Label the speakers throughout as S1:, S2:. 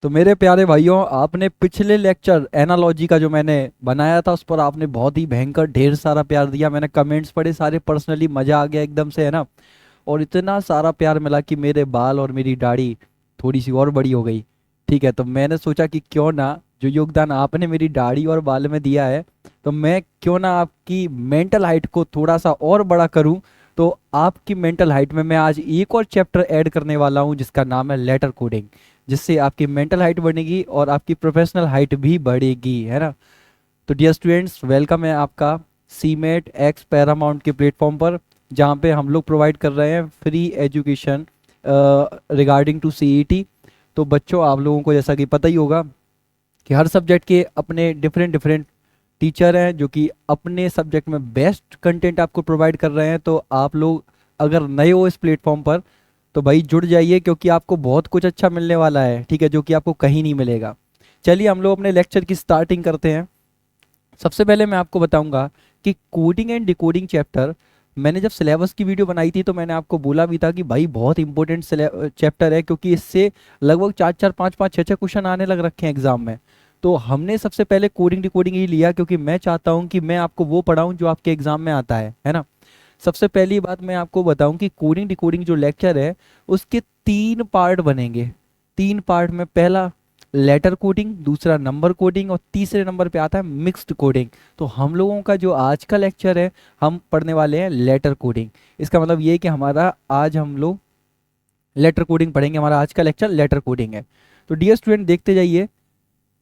S1: तो मेरे प्यारे भाइयों, आपने पिछले लेक्चर एनालॉजी का जो मैंने बनाया था उस पर आपने बहुत ही भयंकर ढेर सारा प्यार दिया। मैंने कमेंट्स पढ़े सारे, पर्सनली मज़ा आ गया एकदम से, है ना। और इतना सारा प्यार मिला कि मेरे बाल और मेरी दाढ़ी थोड़ी सी और बड़ी हो गई। ठीक है, तो मैंने सोचा कि क्यों ना जो योगदान आपने मेरी दाढ़ी और बाल में दिया है, तो मैं क्यों ना आपकी मेंटल हाइट को थोड़ा सा और बड़ा करूं। तो आपकी मेंटल हाइट में मैं आज एक और चैप्टर ऐड करने वाला हूं जिसका नाम है लेटर कोडिंग, जिससे आपकी मेंटल हाइट बढ़ेगी और आपकी प्रोफेशनल हाइट भी बढ़ेगी, है ना। तो डियर स्टूडेंट्स, वेलकम है आपका सीमेट एक्स पैरामाउंट के प्लेटफॉर्म पर, जहाँ पे हम लोग प्रोवाइड कर रहे हैं free education regarding to CET. तो बच्चों, आप लोगों को जैसा कि पता ही होगा कि हर सब्जेक्ट के अपने डिफरेंट डिफरेंट टीचर हैं जो कि अपने सब्जेक्ट में बेस्ट कंटेंट आपको प्रोवाइड कर रहे हैं। तो आप लोग अगर नए हो इस प्लेटफॉर्म पर तो भाई जुड़ जाइए, क्योंकि आपको बहुत कुछ अच्छा मिलने वाला है, ठीक है, जो कि आपको कहीं नहीं मिलेगा। चलिए हम लोग अपने लेक्चर की स्टार्टिंग करते हैं। सबसे पहले मैं आपको बताऊंगा कि कोडिंग एंड डिकोडिंग चैप्टर, मैंने जब सिलेबस की वीडियो बनाई थी तो मैंने आपको बोला भी था कि भाई बहुत इंपॉर्टेंट चैप्टर है, क्योंकि इससे लगभग चार चार पाँच पाँच छः छः क्वेश्चन आने लग रखे हैं एग्जाम में। तो हमने सबसे पहले कोडिंग डिकोडिंग ही लिया, क्योंकि मैं चाहता हूं कि मैं आपको वो पढ़ाऊं जो आपके एग्जाम में आता है ना। सबसे पहली बात मैं आपको बताऊं कि कोडिंग डिकोडिंग जो लेक्चर है उसके तीन पार्ट बनेंगे। तीन पार्ट में पहला लेटर कोडिंग, दूसरा नंबर कोडिंग और तीसरे नंबर पे आता है मिक्स्ड कोडिंग। तो हम लोगों का जो आज का लेक्चर है, हम पढ़ने वाले हैं लेटर कोडिंग। इसका मतलब ये है कि हमारा आज हम लोग लेटर कोडिंग पढ़ेंगे, हमारा आज का लेक्चर लेटर कोडिंग है। तो डियर स्टूडेंट, देखते जाइए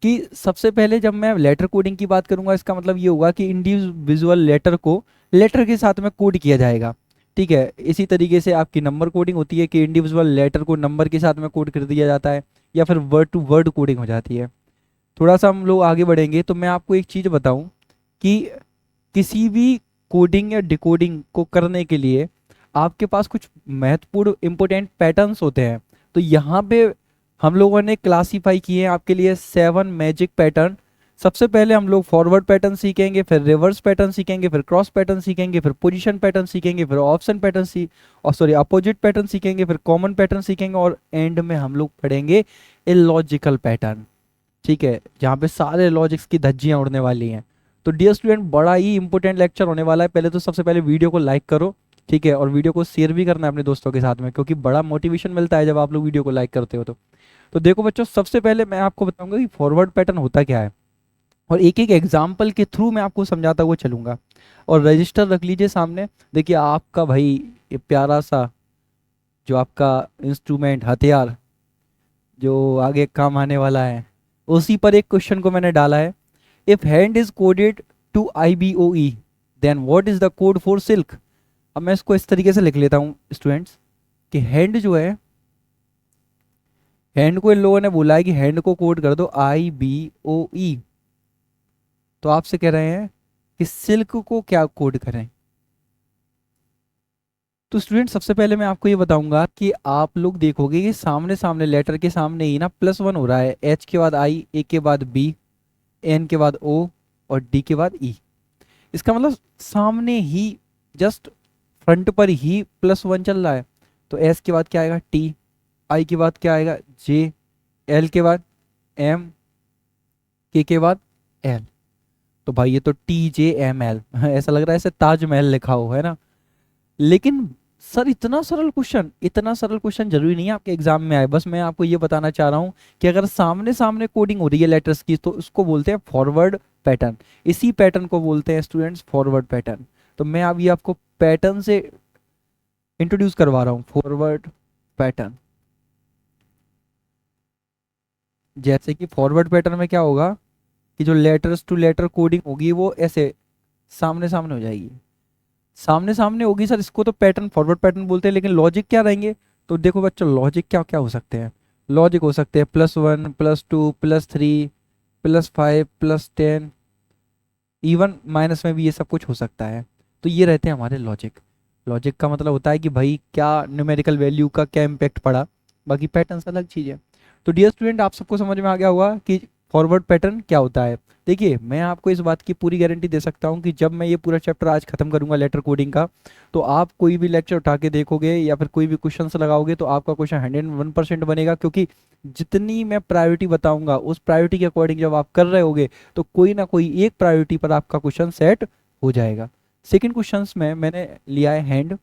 S1: कि सबसे पहले जब मैं लेटर कोडिंग की बात करूंगा, इसका मतलब ये होगा कि इंडिविजुअल लेटर को लेटर के साथ में कोड किया जाएगा। ठीक है, इसी तरीके से आपकी नंबर कोडिंग होती है कि इंडिविजुअल लेटर को नंबर के साथ में कोड कर दिया जाता है, या फिर वर्ड टू वर्ड कोडिंग हो जाती है। थोड़ा सा हम लोग आगे बढ़ेंगे तो मैं आपको एक चीज़ बताऊं कि किसी भी कोडिंग या डिकोडिंग को करने के लिए आपके पास कुछ महत्वपूर्ण इंपॉर्टेंट पैटर्न्स होते हैं। तो यहाँ पे हम लोगों ने क्लासीफाई किए हैं आपके लिए 7 मैजिक पैटर्न। सबसे पहले हम लोग फॉरवर्ड पैटर्न सीखेंगे, फिर रिवर्स पैटर्न सीखेंगे, फिर क्रॉस पैटर्न सीखेंगे, फिर पोजीशन पैटर्न सीखेंगे, फिर ऑप्शन पैटर्न और सॉरी अपोजिट पैटर्न सीखेंगे, फिर कॉमन पैटर्न सीखेंगे, और एंड में हम लोग पढ़ेंगे इलॉजिकल पैटर्न। ठीक है, जहाँ पे सारे लॉजिक्स की धज्जियां उड़ने वाली हैं। तो डियर स्टूडेंट, बड़ा ही इंपॉर्टेंट लेक्चर होने वाला है। पहले तो सबसे पहले वीडियो को लाइक करो, ठीक है, और वीडियो को शेयर भी करना है अपने दोस्तों के साथ में, क्योंकि बड़ा मोटिवेशन मिलता है जब आप लोग वीडियो को लाइक करते हो। तो देखो बच्चों, सबसे पहले मैं आपको बताऊंगा कि फॉरवर्ड पैटर्न होता क्या है, और एक एक एग्जाम्पल के थ्रू मैं आपको समझाता हुआ चलूंगा। और रजिस्टर रख लीजिए सामने। देखिए आपका भाई, ये प्यारा सा जो आपका इंस्ट्रूमेंट हथियार जो आगे काम आने वाला है, उसी पर एक क्वेश्चन को मैंने डाला है। If hand is coded to IBOE, then what is the code for silk. अब मैं इसको इस तरीके से लिख लेता हूँ स्टूडेंट्स, कि हैंड जो है, हैंड को इन लोगों ने बोला है कि हैंड को कोड कर दो IBOE। तो आपसे कह रहे हैं कि सिल्क को क्या कोड करें। तो स्टूडेंट, सबसे पहले मैं आपको ये बताऊंगा कि आप लोग देखोगे कि सामने सामने लेटर के सामने ही ना +1 हो रहा है। H के बाद I, A के बाद B, N के बाद O और D के बाद E। इसका मतलब सामने ही, जस्ट फ्रंट पर ही +1 चल रहा है। तो S के बाद क्या आएगा T, I के बाद क्या आएगा J, L के बाद M, K के बाद L। तो भाई ये तो TJML ऐसा लग रहा है ऐसे ताजमहल लिखा हो, है ना। लेकिन सर, इतना सरल क्वेश्चन जरूरी नहीं है आपके एग्जाम में आए। बस मैं आपको ये बताना चाह रहा हूँ कि अगर सामने सामने कोडिंग हो रही है लेटर्स की, तो उसको बोलते हैं फॉरवर्ड पैटर्न। इसी पैटर्न को बोलते हैं स्टूडेंट्स फॉरवर्ड पैटर्न। तो मैं अभी आपको पैटर्न से इंट्रोड्यूस करवा रहा हूँ, फॉरवर्ड पैटर्न। जैसे कि फॉरवर्ड पैटर्न में क्या होगा कि जो लेटर्स टू लेटर कोडिंग होगी वो ऐसे सामने सामने हो जाएगी। सामने सामने होगी सर, इसको तो पैटर्न फॉरवर्ड पैटर्न बोलते हैं। लेकिन लॉजिक क्या रहेंगे, तो देखो बच्चों, लॉजिक क्या क्या हो सकते हैं। लॉजिक हो सकते हैं +1, +2, +3, +5, +10, इवन माइनस में भी ये सब कुछ हो सकता है। तो ये रहते हैं हमारे लॉजिक। लॉजिक का मतलब होता है कि भाई क्या न्यूमेरिकल वैल्यू का क्या इम्पैक्ट पड़ा। बाकी पैटर्न अलग चीज़ है। तो डियर स्टूडेंट, आप सबको समझ में आ गया होगा कि फॉरवर्ड पैटर्न क्या होता है? देखिए मैं आपको इस बात की पूरी गारंटी दे सकता हूँ कि जब मैं ये पूरा चैप्टर आज खत्म करूंगा लेटर कोडिंग का, तो आप कोई भी लेक्चर उठा के देखोगे या फिर कोई भी क्वेश्चन लगाओगे तो आपका क्वेश्चन 101% बनेगा, क्योंकि जितनी मैं प्रायोरिटी बताऊंगा उस प्रायोरिटी के अकॉर्डिंग जब आप कर रहे होगे तो कोई ना कोई एक प्रायोरिटी पर आपका क्वेश्चन सेट हो जाएगा। सेकेंड क्वेश्चन में मैंने लिया है हैंड।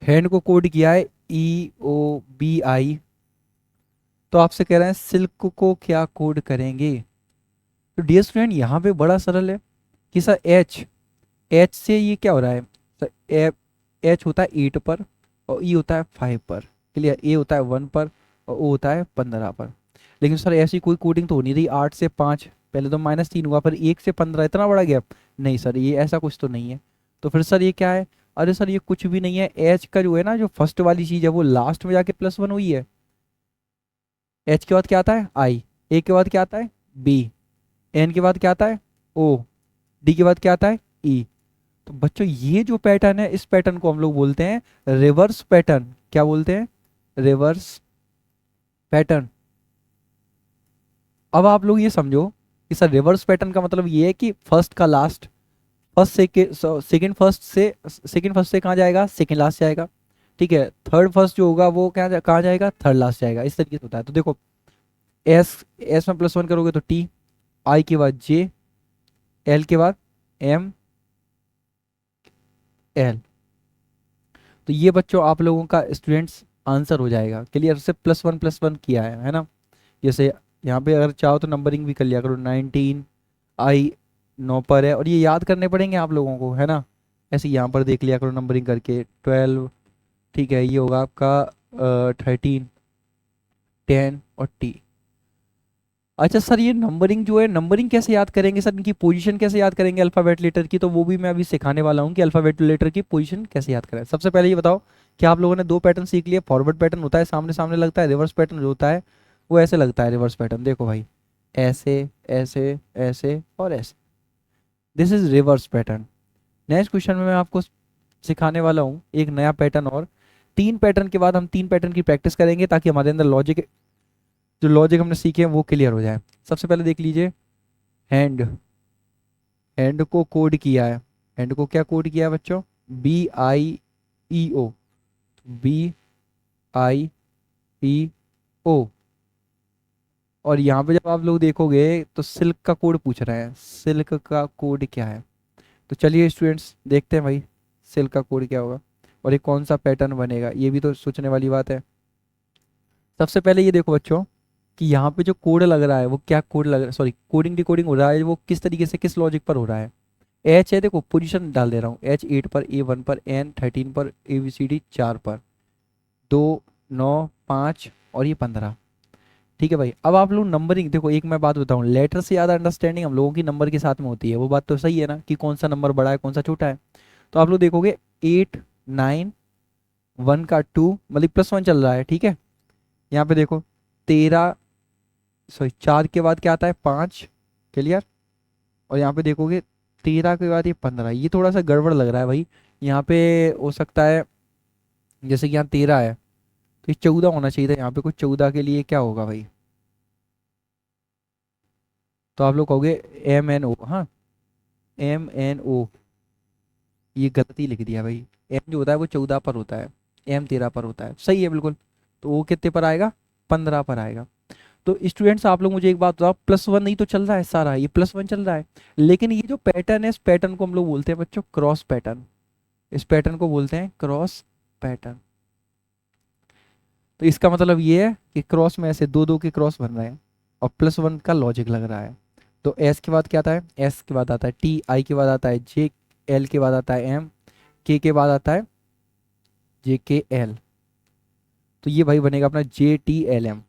S1: हैंड को कोड किया है EOBI। तो आपसे कह रहे हैं सिल्क को क्या कोड करेंगे? तो डियर स्टूडेंट यहाँ पे बड़ा सरल है कि सर एच, एच से ये क्या हो रहा है सर, एच होता है 8 पर और ई होता है 5 पर, क्लियर, ए होता है 1 पर और ओ होता है 15 पर। लेकिन सर ऐसी कोई कोडिंग तो हो नहीं रही, 8 से 5, पहले तो -3 हुआ फिर 1 से 15, इतना बड़ा गैप। नहीं सर ये ऐसा कुछ तो नहीं है। तो फिर सर ये क्या है? अरे सर ये कुछ भी नहीं है, एच का जो है ना, जो फर्स्ट वाली चीज़ है वो लास्ट में जाके +1 हुई है। एच के बाद क्या आता है? आई। ए के बाद क्या आता है? बी। एन के बाद क्या आता है? ओ। डी के बाद क्या आता है? ई। तो बच्चों ये जो पैटर्न है इस पैटर्न को हम लोग बोलते हैं रिवर्स पैटर्न। क्या बोलते हैं? Reverse pattern. अब आप लोग ये समझो कि सर रिवर्स पैटर्न का मतलब ये है कि फर्स्ट का लास्ट, फर्स्ट से सेकंड फर्स्ट से कहाँ जाएगा? सेकंड लास्ट जाएगा। ठीक है, थर्ड फर्स्ट जो होगा वो क्या कहाँ जाएगा? थर्ड लास्ट जाएगा। इस तरीके से होता है। तो देखो एस, एस में +1 करोगे तो टी, आई के बाद जे, एल के बाद एम, एल। तो ये बच्चों आप लोगों का स्टूडेंट्स आंसर हो जाएगा। क्लियर से +1 किया है ना? जैसे यहाँ पे अगर चाहो तो नंबरिंग भी कर लिया करो, 19 आई 9 पर है और ये याद करने पड़ेंगे आप लोगों को, है ना? ऐसे यहाँ पर देख लिया करो नंबरिंग करके, 12, ठीक है, ये होगा आपका 13, 10 और टी। अच्छा सर ये नंबरिंग जो है, नंबरिंग कैसे याद करेंगे सर, इनकी पोजीशन कैसे याद करेंगे अल्फ़ाबेट लेटर की? तो वो भी मैं अभी सिखाने वाला हूँ कि अल्फ़ाबेट लेटर की पोजीशन कैसे याद करें। सबसे पहले ये बताओ कि आप लोगों ने दो पैटर्न सीख लिए। फॉरवर्ड पैटर्न होता है सामने सामने लगता है, रिवर्स पैटर्न जो होता है वो ऐसे लगता है। रिवर्स पैटर्न देखो भाई, ऐसे ऐसे ऐसे और ऐसे, this is reverse pattern. Next question में मैं आपको सिखाने वाला हूँ एक नया पैटर्न, और 3 पैटर्न के बाद हम 3 पैटर्न की प्रैक्टिस करेंगे ताकि हमारे अंदर लॉजिक, जो लॉजिक हमने सीखे हैं वो क्लियर हो जाए। सबसे पहले देख लीजिए हैंड। हैंड को कोड किया है, हैंड को क्या कोड किया है बच्चों? BIEO, BIEO। और यहाँ पे जब आप लोग देखोगे तो सिल्क का कोड पूछ रहे हैं, सिल्क का कोड क्या है? तो चलिए स्टूडेंट्स देखते हैं भाई सिल्क का कोड क्या होगा और ये कौन सा पैटर्न बनेगा, ये भी तो सोचने वाली बात है। सबसे पहले ये देखो बच्चों कि यहाँ पे जो कोड लग रहा है वो क्या कोड लग रहा है, सॉरी कोडिंग डिकोडिंग हो रहा है, वो किस तरीके से किस लॉजिक पर हो रहा है। एच है, देखो पोजीशन डाल दे रहा हूँ, एच 8 पर, ए 1 पर, एन 13 पर, ए बी सी डी 4 पर, 2, 9, 5 और ये 15। ठीक है भाई, अब आप लोग नंबरिंग देखो, एक मैं बात बताऊँ, लेटर से ज़्यादा अंडरस्टैंडिंग हम लोगों की नंबर के साथ में होती है। वो बात तो सही है ना कि कौन सा नंबर बड़ा है कौन सा छोटा है। तो आप लोग देखोगे 8, 9, 1 का 2 मतलब +1 चल रहा है, ठीक है। यहाँ पे देखो 13, सॉरी 4 के बाद क्या आता है? 5, क्लियर। और यहाँ पे देखोगे 13 के बाद ये 15, ये थोड़ा सा गड़बड़ लग रहा है भाई। यहाँ पे हो सकता है जैसे कि यहाँ 13 है तो ये 14 होना चाहिए था, यहाँ पे कुछ 14 के लिए क्या होगा भाई? तो आप लोग कहोगे MNO, हाँ MNO, ये गलती लिख दिया भाई। एम जो होता है वो 14 पर होता है, एम 13 पर होता है, सही है बिल्कुल। तो वो कितने पर आएगा? 15 पर आएगा। तो स्टूडेंट्स आप लोग मुझे एक बात बताओ, +1 नहीं तो चल रहा है सारा, ये +1 चल रहा है, लेकिन ये जो पैटर्न है इस पैटर्न को हम लोग बोलते हैं बच्चों क्रॉस पैटर्न। इस पैटर्न को बोलते हैं क्रॉस पैटर्न। तो इसका मतलब ये है कि क्रॉस में ऐसे दो दो के क्रॉस बन रहे हैं और +1 का लॉजिक लग रहा है। तो एस के बाद क्या आता है? एस के बाद आता है टी, आई के बाद आता है जे, एल के बाद आता है एम, के बाद आता है JKL। तो ये भाई बनेगा अपना JTLM।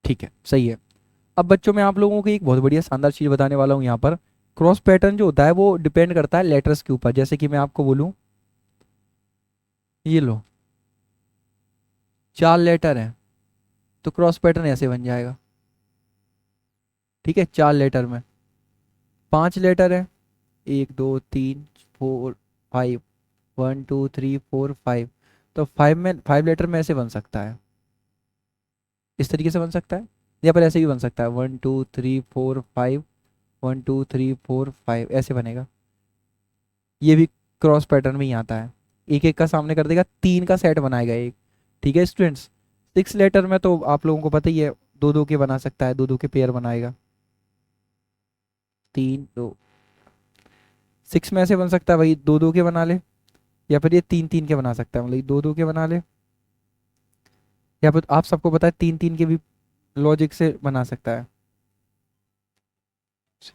S1: ठीक है, सही है। अब बच्चों मैं आप लोगों को एक बहुत बढ़िया शानदार चीज़ बताने वाला हूँ यहाँ पर। क्रॉस पैटर्न जो होता है वो डिपेंड करता है लेटर्स के ऊपर। जैसे कि मैं आपको बोलूँ, ये लो 4 लेटर हैं तो क्रॉस पैटर्न ऐसे बन जाएगा, ठीक है। 4 लेटर में 5 लेटर है, 1 2 3 4 5, 1 2 3 4 5, तो 5 में 5 लेटर में ऐसे बन सकता है। इस तरीके से बन सकता है, या फिर ऐसे भी बन सकता है 1 2 3 4 5, 1 2 3 4 5 ऐसे बनेगा। ये भी क्रॉस पैटर्न में ही आता है, एक एक का सामने कर देगा, तीन का सेट बनाएगा एक। ठीक है स्टूडेंट्स, 6 लेटर में तो आप लोगों को पता ही है, दो दो के बना सकता है, दो दो के पेयर बनाएगा, 3 2। 6 में ऐसे बन सकता है भाई, दो दो के बना ले, या फिर ये 3 3 के बना सकता है, मतलब दो दो के बना ले, या फिर आप सबको पता है 3 3 के भी लॉजिक से बना सकता है।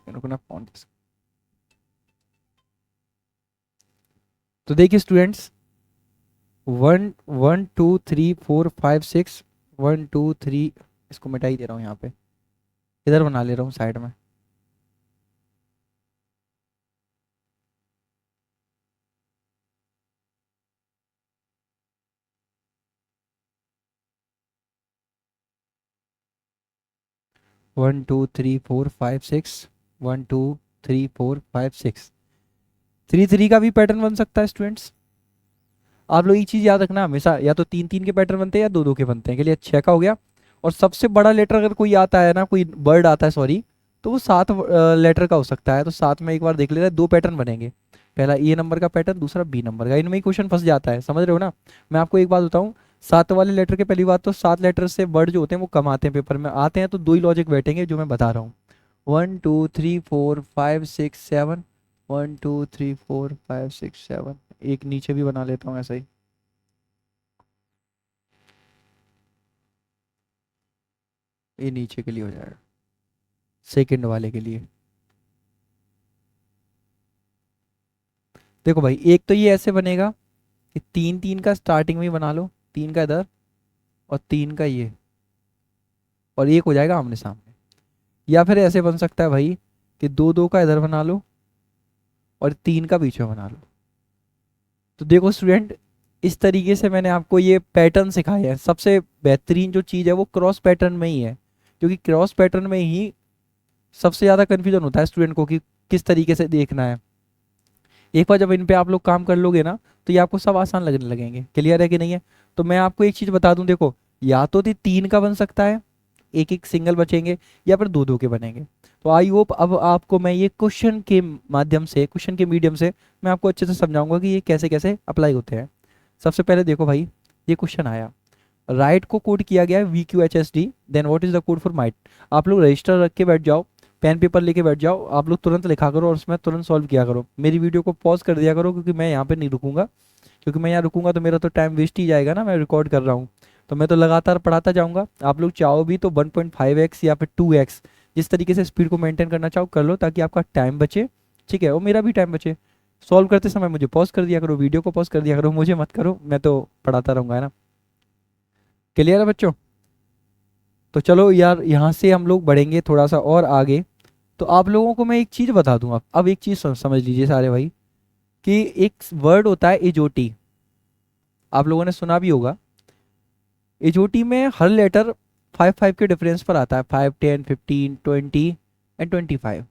S1: रुको ना, font। तो देखिए स्टूडेंट्स, 1 1 2 3 4 5 6, 1 2 3, इसको मिटा ही दे रहा हूँ यहाँ पे, इधर बना ले रहा हूँ साइड में। 1 2 3 4 5 6, 1 2 3 4 5 6, 3 3 का भी पैटर्न बन सकता है स्टूडेंट्स। आप लोग ये चीज याद रखना हमेशा, या तो 3 3 के पैटर्न बनते हैं या दो दो के बनते हैं। के लिए 6 का हो गया। और सबसे बड़ा लेटर अगर कोई आता है ना, कोई वर्ड आता है सॉरी, तो वो 7 लेटर का हो सकता है। तो 7 में एक बार देख लेते हैं, दो पैटर्न बनेंगे, पहला ए नंबर का पैटर्न, दूसरा बी नंबर का। इनमें ही क्वेश्चन फंस जाता है, समझ रहे हो ना। मैं आपको एक बात बताऊं, 7 वाले लेटर के पहली बात तो 7 लेटर से वर्ड जो होते हैं वो कम आते हैं पेपर में, आते हैं तो दो ही लॉजिक बैठेंगे जो मैं बता रहा हूँ। 1 2 3 4 5 6 7, 1 2 3 4 5 6 7। एक नीचे भी बना लेता हूँ ऐसा ही, ये नीचे के लिए हो जाएगा, सेकंड वाले के लिए। देखो भाई, एक तो ये ऐसे बनेगा कि 3 3 का स्टार्टिंग में ही बना लो, 3 का इधर और 3 का ये, और एक हो जाएगा आमने सामने। या फिर ऐसे बन सकता है भाई कि दो दो का इधर बना लो और 3 का बीच में बना लो। तो देखो स्टूडेंट, इस तरीके से मैंने आपको ये पैटर्न सिखाया है। सबसे बेहतरीन जो चीज़ है वो क्रॉस पैटर्न में ही है, क्योंकि क्रॉस पैटर्न में ही सबसे ज़्यादा कन्फ्यूजन होता है स्टूडेंट को कि किस तरीके से देखना है। एक बार जब इन पे आप लोग काम कर लोगे ना, तो ये आपको सब आसान लगने लगेंगे। क्लियर है कि नहीं है। तो मैं आपको एक चीज़ बता दूं, देखो, या तो 3 का बन सकता है, एक एक सिंगल बचेंगे, या फिर दो दो के बनेंगे। तो आई होप अब आपको मैं ये क्वेश्चन के माध्यम से, क्वेश्चन के मीडियम से मैं आपको अच्छे से समझाऊंगा कि ये कैसे कैसे अप्लाई होते हैं। सबसे पहले देखो भाई, ये क्वेश्चन आया, राइट को कोड किया गया है VQHSD, then what is the code for might. आप लोग रजिस्टर रख के बैठ जाओ, पेन पेपर लेके बैठ जाओ, आप लोग तुरंत लिखा करो और उसमें तुरंत सॉल्व किया करो। मेरी वीडियो को पॉज कर दिया करो, क्योंकि मैं यहाँ पे नहीं रुकूंगा, क्योंकि मैं यहाँ रुकूंगा तो मेरा तो टाइम वेस्ट ही जाएगा ना, मैं रिकॉर्ड कर रहा हूँ। तो मैं तो लगातार पढ़ाता जाऊँगा। आप लोग चाहो भी तो 1.5x या फिर 2x, जिस तरीके से स्पीड को मेंटेन करना चाहो कर लो, ताकि आपका टाइम बचे, ठीक है, और मेरा भी टाइम बचे। सॉल्व करते समय मुझे पॉज कर दिया करो, वीडियो को पॉज कर दिया करो, मुझे मत करो, मैं तो पढ़ाता रहूँगा, है ना। क्लियर है बच्चों। तो चलो यार, यहाँ से हम लोग बढ़ेंगे थोड़ा सा और आगे। तो आप लोगों को मैं एक चीज़ बता दूँ, अब एक चीज़ समझ लीजिए सारे भाई, कि एक वर्ड होता है एजोटी, आप लोगों ने सुना भी होगा। एजोटी में हर लेटर 5 5 के डिफरेंस पर आता है, 5 10 15 20 एंड 25।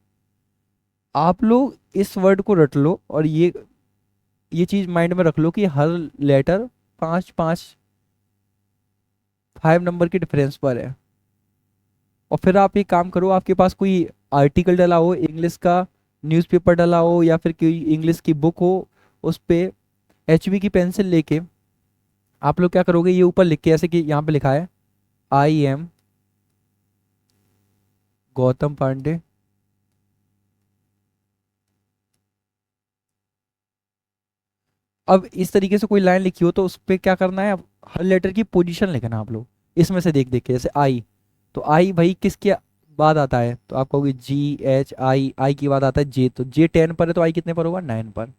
S1: आप लोग इस वर्ड को रट लो, और ये चीज़ माइंड में रख लो कि हर लेटर 5 5 5 नंबर के डिफरेंस पर है। और फिर आप एक काम करो, आपके पास कोई आर्टिकल डला हो इंग्लिश का, न्यूज़पेपर डला हो, या फिर कोई इंग्लिश की बुक हो, उस पे HB की पेंसिल लेके आप लोग क्या करोगे, ये ऊपर लिख के, ऐसे कि यहाँ पे लिखा है I am गौतम पांडे, अब इस तरीके से कोई लाइन लिखी हो तो उस पर क्या करना है, अब हर लेटर की पोजीशन लिखना आप लोग, इसमें से देख देख के। जैसे आई, तो आई भाई किसके बाद आता है, तो आप कहोगे GHI, आई के बाद आता है J, तो J 10 पर है तो आई कितने पर होगा, 9 पर।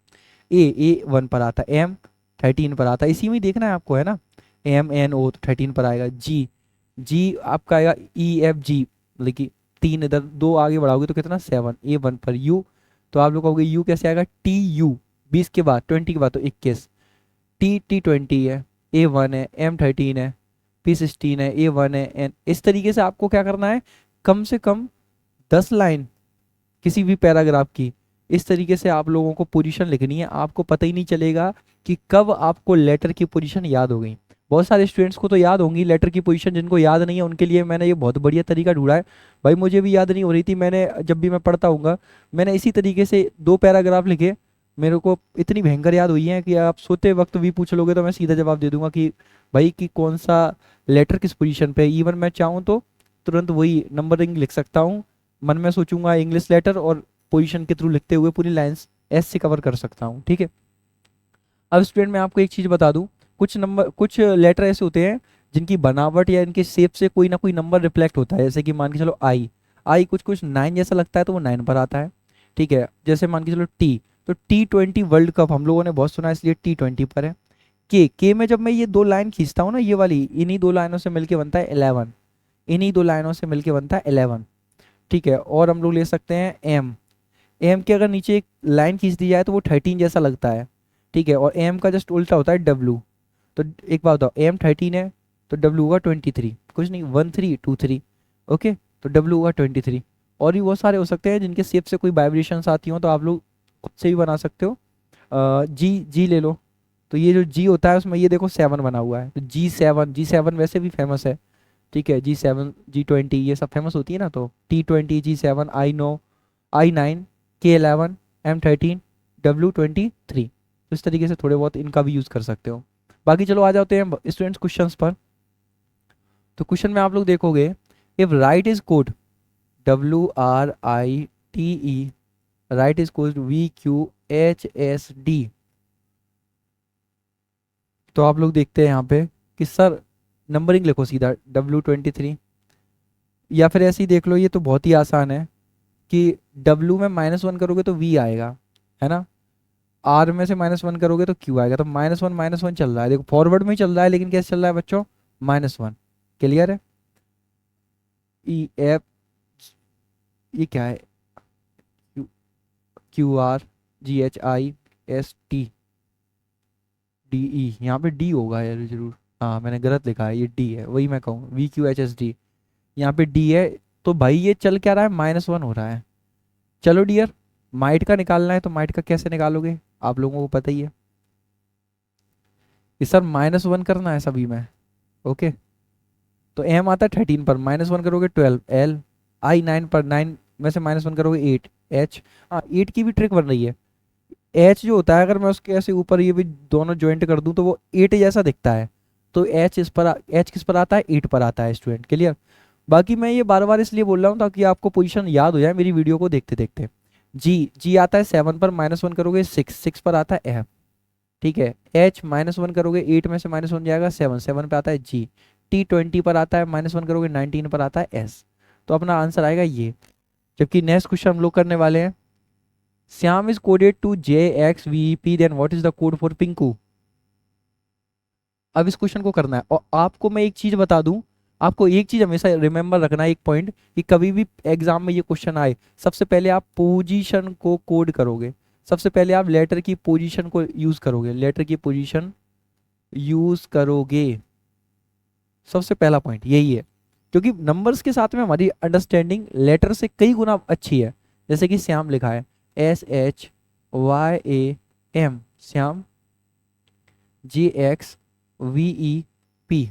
S1: ए 1 पर आता है, M 13 पर आता है, इसी में ही देखना है आपको, है ना। MNO तो 13 पर आएगा। जी आपका आएगा EFG, लेकिन 3 इधर 2 आगे बढ़ाओगे तो कितना, 7, A 1 पर। U, तो आप लोग कहोगे यू कैसे आएगा, TU, 20 के बाद 20 के बाद तो 21। T 20 है, A 1 है, M 13 है, P 16 है, A 1 है, एन। इस तरीके से आपको क्या करना है, कम से कम 10 लाइन किसी भी पैराग्राफ की, इस तरीके से आप लोगों को पोजीशन लिखनी है। आपको पता ही नहीं चलेगा कि कब आपको लेटर की पोजीशन याद हो गई। बहुत सारे स्टूडेंट्स को तो याद होंगी लेटर की पोजीशन, जिनको याद नहीं है उनके लिए मैंने ये बहुत बढ़िया तरीका ढूंढा है। भाई मुझे भी याद नहीं हो रही थी, मैंने जब भी मैं पढ़ता हूँगा मैंने इसी तरीके से 2 पैराग्राफ लिखे, मेरे को इतनी भयंकर याद हुई है कि आप सोते वक्त भी पूछ लोगे तो मैं सीधा जवाब दे दूंगा कि भाई कि कौन सा लेटर किस पोजीशन पे है। इवन मैं चाहूँ तो तुरंत वही नंबरिंग लिख सकता हूँ, मन में सोचूंगा इंग्लिश लेटर और पोजीशन के थ्रू लिखते हुए पूरी लाइंस एस से कवर कर सकता हूँ, ठीक है। अब स्टूडेंट मैं आपको एक चीज़ बता दूं, कुछ लेटर ऐसे होते हैं जिनकी बनावट या इनके शेप से कोई ना कोई नंबर रिफ्लेक्ट होता है। जैसे कि मान के चलो आई, आई कुछ कुछ 9 जैसा लगता है तो वो 9 पर आता है, ठीक है। जैसे मान के चलो टी, तो T20 वर्ल्ड कप हम लोगों ने बहुत सुना है इसलिए T20 पर है। के में जब मैं ये 2 लाइन खींचता हूँ ना, ये वाली, इन्हीं 2 लाइनों से मिलके बनता है 11, इन्हीं 2 लाइनों से मिलके बनता है 11, ठीक है। और हम लोग ले सकते हैं एम, एम के अगर नीचे एक लाइन खींच दी जाए तो वो 13 जैसा लगता है, ठीक है। और एम का जस्ट उल्टा होता है डब्लू। तो एक बात बताओ, एम 13 है तो डब्लू होगा 23, कुछ नहीं 1323, ओके। तो डब्लू होगा 23। और भी बहुत सारे हो सकते हैं जिनके शेप से कोई वाइब्रेशंस आती हो तो आप लोग खुद से भी बना सकते हो। जी, जी ले लो, तो ये जो जी होता है उसमें ये देखो 7 बना हुआ है, तो G7, G7 वैसे भी फेमस है, ठीक है। G7, G20 ये सब फेमस होती है ना, तो T20, G7, I9, K11, M13, W23। तो इस तरीके से थोड़े बहुत इनका भी यूज़ कर सकते हो। बाकी चलो आ जाते हैं स्टूडेंट्स क्वेश्चंस पर। तो क्वेश्चन में आप लोग देखोगे, if right is code WRITE, right is code VQHSD, तो आप लोग देखते हैं यहाँ पे कि सर नंबरिंग लिखो सीधा W23, या फिर ऐसे ही देख लो, ये तो बहुत ही आसान है कि W में -1 करोगे तो V आएगा, है ना। R में से -1 करोगे तो Q आएगा, तो -1 चल रहा है, देखो फॉरवर्ड में ही चल रहा है लेकिन कैसे चल रहा है बच्चों, -1। क्लियर है। EF, ये क्या है, QRGHISTDE, यहाँ पे D होगा यार जरूर, हाँ मैंने गलत लिखा है, ये D है, वही मैं कहूँ VQHSD, यहाँ पे D है। तो भाई ये चल क्या रहा है, -1 हो रहा है। चलो डियर, माइट का निकालना है तो माइट का कैसे निकालोगे, आप लोगों को पता ही है कि सर -1 करना है सभी में, ओके। तो एम आता है 13 पर, -1 करोगे 12 L, I9 पर 9 में से -1 करोगे 8 H। हाँ 8 की भी ट्रिक बन रही है। एच जो होता है अगर मैं उसके ऐसे ऊपर ये भी दोनों ज्वाइंट कर दूं तो वो 8 जैसा दिखता है, तो एच किस पर आता है, 8 पर आता है स्टूडेंट, क्लियर। बाकी मैं ये बार बार इसलिए बोल रहा हूँ ताकि आपको पोजीशन याद हो जाए मेरी वीडियो को देखते देखते। जी, जी आता है 7 पर, -1 करोगे 6, 6 पर आता है एफ, ठीक है। एच -1 करोगे 8 में से -1 जाएगा 7, 7 पे आता है जी। T20 पर आता है, -1 करोगे 19 पर आता है एस। तो अपना आंसर आएगा ये। जबकि नेक्स्ट क्वेश्चन हम लोग करने वाले हैं, Shyam is coded to JXVEP, then what is the code for Pinku. अब इस क्वेश्चन को करना है और आपको मैं एक चीज बता दूं, आपको एक चीज हमेशा रिमेंबर रखना है, एक पॉइंट, कि कभी भी एग्जाम में ये क्वेश्चन आए सबसे पहले आप पोजीशन को कोड करोगे, सबसे पहले आप लेटर की पोजीशन को यूज करोगे, लेटर की पोजीशन यूज करोगे, सबसे पहला पॉइंट यही है। क्योंकि नंबर्स के साथ में हमारी अंडरस्टैंडिंग लेटर से कई गुना अच्छी है। जैसे कि श्याम लिखा है SHYAM, श्याम, JXVEP,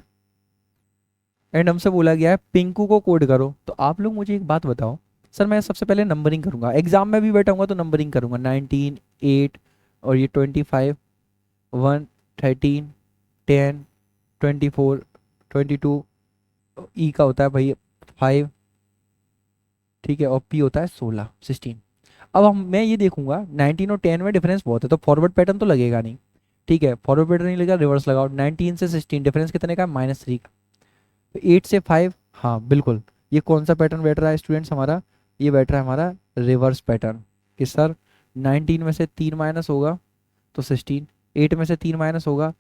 S1: एंड हमसे बोला गया है पिंकू को कोड करो। तो आप लोग मुझे एक बात बताओ, सर मैं सबसे पहले नंबरिंग करूंगा, एग्जाम में भी बैठाऊंगा तो नंबरिंग करूंगा, 19, 8 और ये 25, 1, 13, 10, 24, 22, ई का होता है भाई 5, ठीक है। और पी होता है 16, 16। अब मैं ये देखूंगा 19 और 10 में डिफरेंस बहुत है तो फॉरवर्ड पैटर्न तो लगेगा नहीं, ठीक है। फॉरवर्ड पैटर्न नहीं लगेगा, रिवर्स लगाओ। 19 से 16 डिफरेंस कितने का, -3 का। तो 8 से 5, हाँ बिल्कुल। ये कौन सा पैटर्न बैठ रहा है स्टूडेंट्स हमारा, ये बैठ रहा है हमारा रिवर्स पैटर्न, कि सर 19 में से 3 माइनस होगा तो 16, 8 में से 3 माइनस होगा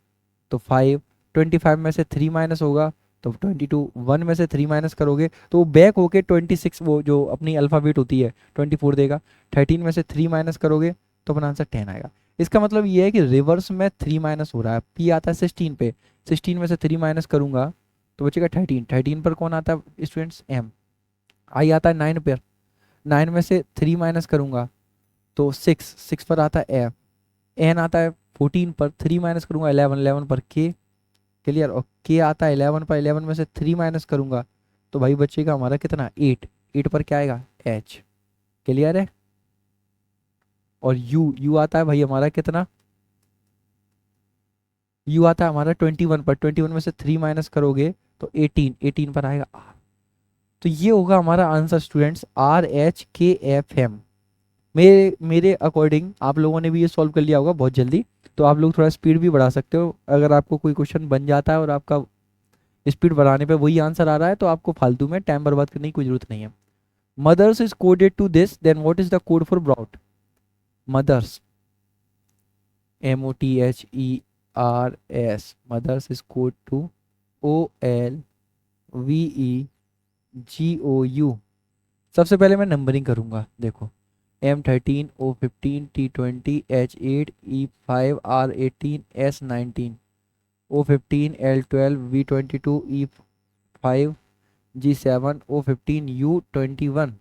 S1: तो 5, 25 में से 3 माइनस होगा तो 22, 1 में से 3 माइनस करोगे तो बैक होके 26, वो जो अपनी अल्फ़ाबेट होती है 24 देगा। 13 में से 3 माइनस करोगे तो अपना आंसर 10 आएगा। इसका मतलब ये है कि रिवर्स में 3 माइनस हो रहा है। पी आता है 16 पे, 16 में से 3 माइनस करूंगा तो बचेगा 13, 13 पर कौन आता है स्टूडेंट्स, एम। आई आता है 9 पर, 9 में से 3 माइनस करूंगा तो 6, 6 पर आता है एफ। एन आता है 14 पर, 3 माइनस करूंगा 11, 11 पर के, क्लियर। और के आता है 11 पर, 11 में से 3 माइनस करूंगा तो भाई बचेगा हमारा कितना, 8। 8 पर क्या आएगा, एच। क्लियर है। और यू, यू आता है भाई हमारा कितना, यू आता है हमारा 21 पर, 21 में से 3 माइनस करोगे तो 18, 18 पर आएगा आर। तो ये होगा हमारा आंसर स्टूडेंट्स, आर एच के एफ एम। मेरे मेरे अकॉर्डिंग आप लोगों ने भी ये सॉल्व कर लिया होगा बहुत जल्दी। तो आप लोग थोड़ा स्पीड भी बढ़ा सकते हो, अगर आपको कोई क्वेश्चन बन जाता है और आपका स्पीड बढ़ाने पे वही आंसर आ रहा है तो आपको फालतू में टाइम बर्बाद करने की कोई जरूरत नहीं है। Mothers is coded to this, then what is the code for brought. Mothers, MOTHERS, mothers is code to OLVEGOU। सबसे पहले मैं नंबरिंग करूंगा, देखो M13, O15, T20, H8, E5, R18, S19, O15, L12, V22, E5, G7, O15, U21।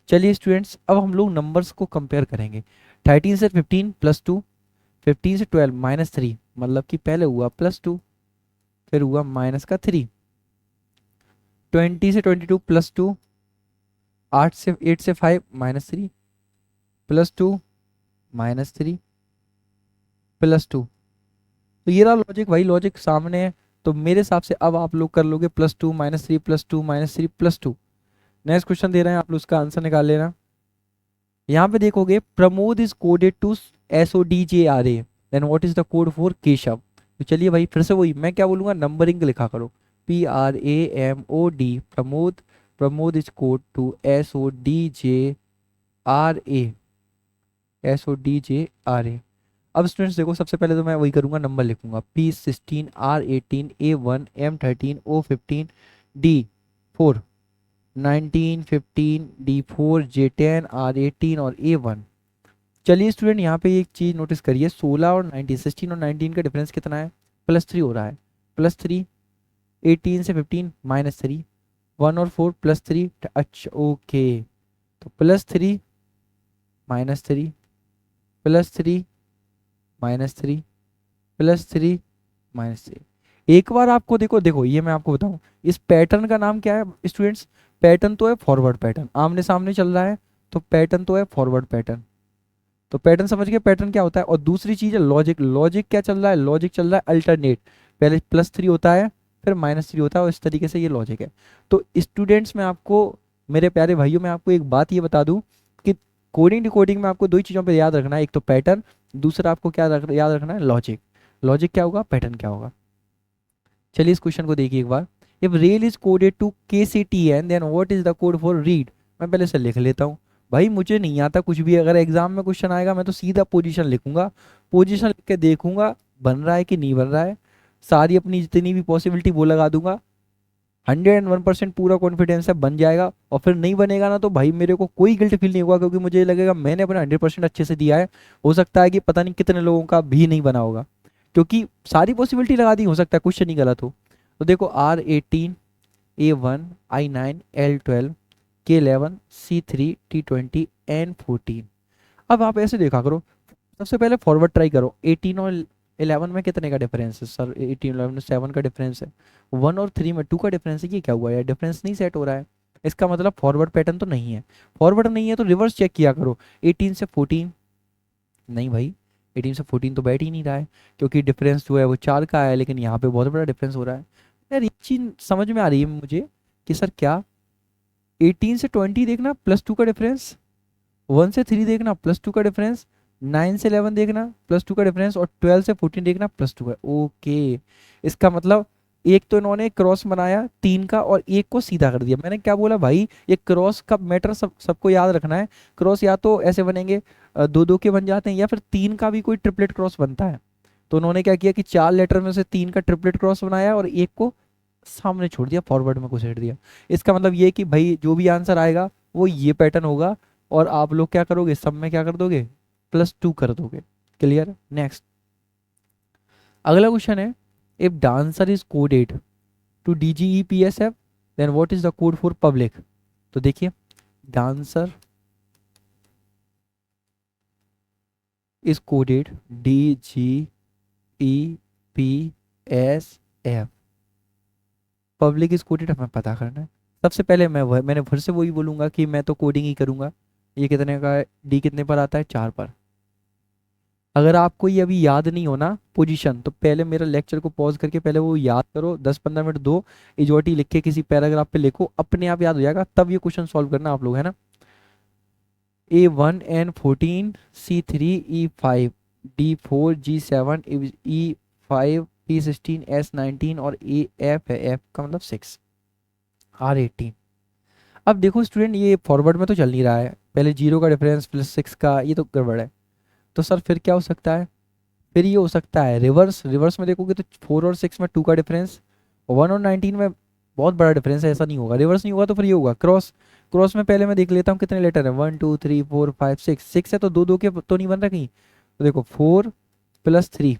S1: चलिए students अब हम लोग numbers को कंपेयर करेंगे। 13 से 15 प्लस 2, 15 से 12 माइनस 3, मतलब कि पहले हुआ प्लस 2 फिर हुआ माइनस का 3। 20 से 22 प्लस 2, 8 से 5 माइनस 3 प्लस 2 माइनस 3 प्लस 2। तो ये रहा लॉजिक, भाई लॉजिक सामने है। तो मेरे हिसाब से अब आप लोग कर लोगे +2 -3 +2 -3 +2। नेक्स्ट क्वेश्चन दे रहे हैं, आप लोग उसका आंसर निकाल लेना। यहाँ पे देखोगे Pramod is coded to SODJRA, then what is the code for Keshav. तो चलिए भाई फिर से वही मैं क्या बोलूंगा, नंबरिंग लिखा करो, PRAMOD, Pramod. Pramod is code to SODJRA। अब स्टूडेंट्स देखो सबसे पहले तो मैं वही करूंगा, नंबर लिखूंगा P16, R18, A1, M13, O15, D4, 19, 15, D4, J10, R18 और A1। चलिए स्टूडेंट यहाँ पे एक चीज़ नोटिस करिए, 16 और 19, 16 और 19 का डिफरेंस कितना है, +3 हो रहा है। +3, 18 से 15 -3, 1 और 4 +3। अच्छा ओके, तो +3 -3 +3 -3 +3 -3। एक बार आपको देखो देखो ये मैं आपको बताऊं, इस पैटर्न का नाम क्या है स्टूडेंट्स। पैटर्न तो है फॉरवर्ड पैटर्न, आमने सामने चल रहा है तो पैटर्न तो है फॉरवर्ड पैटर्न। तो पैटर्न समझ गए, पैटर्न क्या होता है। और दूसरी चीज है लॉजिक, लॉजिक क्या चल रहा है, लॉजिक चल रहा है अल्टरनेट, पहले +3 होता है फिर -3 होता है, और इस तरीके से ये लॉजिक है। तो स्टूडेंट्स में आपको, मेरे प्यारे भाइयों, मैं आपको एक बात ये बता दूं कि कोडिंग डिकोडिंग में आपको दो ही चीज़ों पर याद रखना है, एक तो पैटर्न, दूसरा आपको क्या याद रखना है, लॉजिक। लॉजिक क्या होगा, पैटर्न क्या होगा। चलिए इस क्वेश्चन को देखिए एक बार। If rail is coded to KCTN then what is the code for read. मैं पहले से लिख लेता हूँ, भाई मुझे नहीं आता कुछ भी, अगर एग्जाम में क्वेश्चन आएगा मैं तो सीधा पोजीशन लिखूंगा, पोजीशन लिख के देखूंगा बन रहा है कि नहीं बन रहा है, सारी अपनी जितनी भी पॉसिबिलिटी वो लगा दूंगा। 101% पूरा कॉन्फिडेंस है बन जाएगा। और फिर नहीं बनेगा ना तो भाई मेरे को कोई गिल्ट फील नहीं होगा, क्योंकि मुझे ये लगेगा मैंने अपना 100% अच्छे से दिया है। हो सकता है कि पता नहीं कितने लोगों का भी नहीं बना होगा, क्योंकि सारी पॉसिबिलिटी लगा दी, हो सकता है क्वेश्चन ही गलत हो। तो देखो R18, A1, I9, L12, K11, C3, T20, N14। अब आप ऐसे देखा करो, सबसे पहले फॉरवर्ड ट्राई करो, 18 और 11 में कितने का डिफरेंस है सर, 18 11 में 7 का डिफरेंस है, 1 और 3 में 2 का डिफरेंस है, ये क्या हुआ यार, डिफरेंस नहीं सेट हो रहा है। इसका मतलब फॉरवर्ड पैटर्न तो नहीं है। फॉरवर्ड नहीं है तो रिवर्स चेक किया करो, 18 से 14, नहीं भाई 18 से 14 तो बैठ ही नहीं रहा है, क्योंकि डिफरेंस जो है वो 4 का है, लेकिन यहाँ पे बहुत बड़ा डिफरेंस हो रहा है। यार ये चीज समझ में आ रही है मुझे कि सर क्या, 18 से 20 देखना +2 का डिफरेंस, 1 से 3 देखना +2 का डिफरेंस, 9 से 11 देखना +2 का डिफरेंस, और 12 से 14 देखना +2 का। ओके, इसका मतलब एक तो इन्होंने क्रॉस बनाया 3 का और एक को सीधा कर दिया। मैंने क्या बोला भाई, ये क्रॉस का मैटर सबको याद रखना है। क्रॉस या तो ऐसे बनेंगे, दो दो के बन जाते हैं, या फिर 3 का भी कोई ट्रिपलेट क्रॉस बनता है। तो उन्होंने क्या किया कि 4 लेटर में से 3 का ट्रिपलेट क्रॉस बनाया और एक को सामने छोड़ दिया, फॉरवर्ड में घुसेड़ दिया। इसका मतलब ये कि भाई जो भी आंसर आएगा वो ये पैटर्न होगा, और आप लोग क्या करोगे, सब में क्या कर दोगे, +2 कर दोगे। क्लियर। नेक्स्ट अगला क्वेश्चन है, if dancer is coded to DGEPSF then what is the code for public. तो देखिए dancer is coded DGEPSF F. Public is coded हमें पता करना है। सबसे पहले मैंने फिर से वही बोलूंगा कि मैं तो कोडिंग ही करूंगा। ये कितने का है, डी कितने पर आता है, 4 पर। अगर आपको ये अभी याद नहीं हो ना पोजीशन, तो पहले मेरा लेक्चर को पॉज करके पहले वो याद करो, 10-15 मिनट दो, इजोटी लिख के किसी पैराग्राफ पे लिखो, अपने आप याद हो जाएगा, तब ये क्वेश्चन सॉल्व करना आप लोग, है ना। A1N14 C3 E5 D4 G7 E5 P16 S19 और AF है, F का मतलब 6 R18। अब देखो स्टूडेंट, ये फॉरवर्ड में तो चल नहीं रहा है, पहले जीरो का डिफरेंस प्लस 6 का, ये तो गड़बड़ है। तो सर फिर क्या हो सकता है, फिर ये हो सकता है रिवर्स। रिवर्स में देखोगे तो 4 और 6 में 2 का डिफरेंस, 1 और 19 में बहुत बड़ा डिफरेंस है, ऐसा नहीं होगा। रिवर्स नहीं होगा तो फिर ये होगा क्रॉस। क्रॉस में पहले मैं देख लेता हूँ कितने लेटर है, 1 2 3 4 5 6, 6 है तो दो दो के तो नहीं बन रहा कहीं। तो देखो 4 + 3,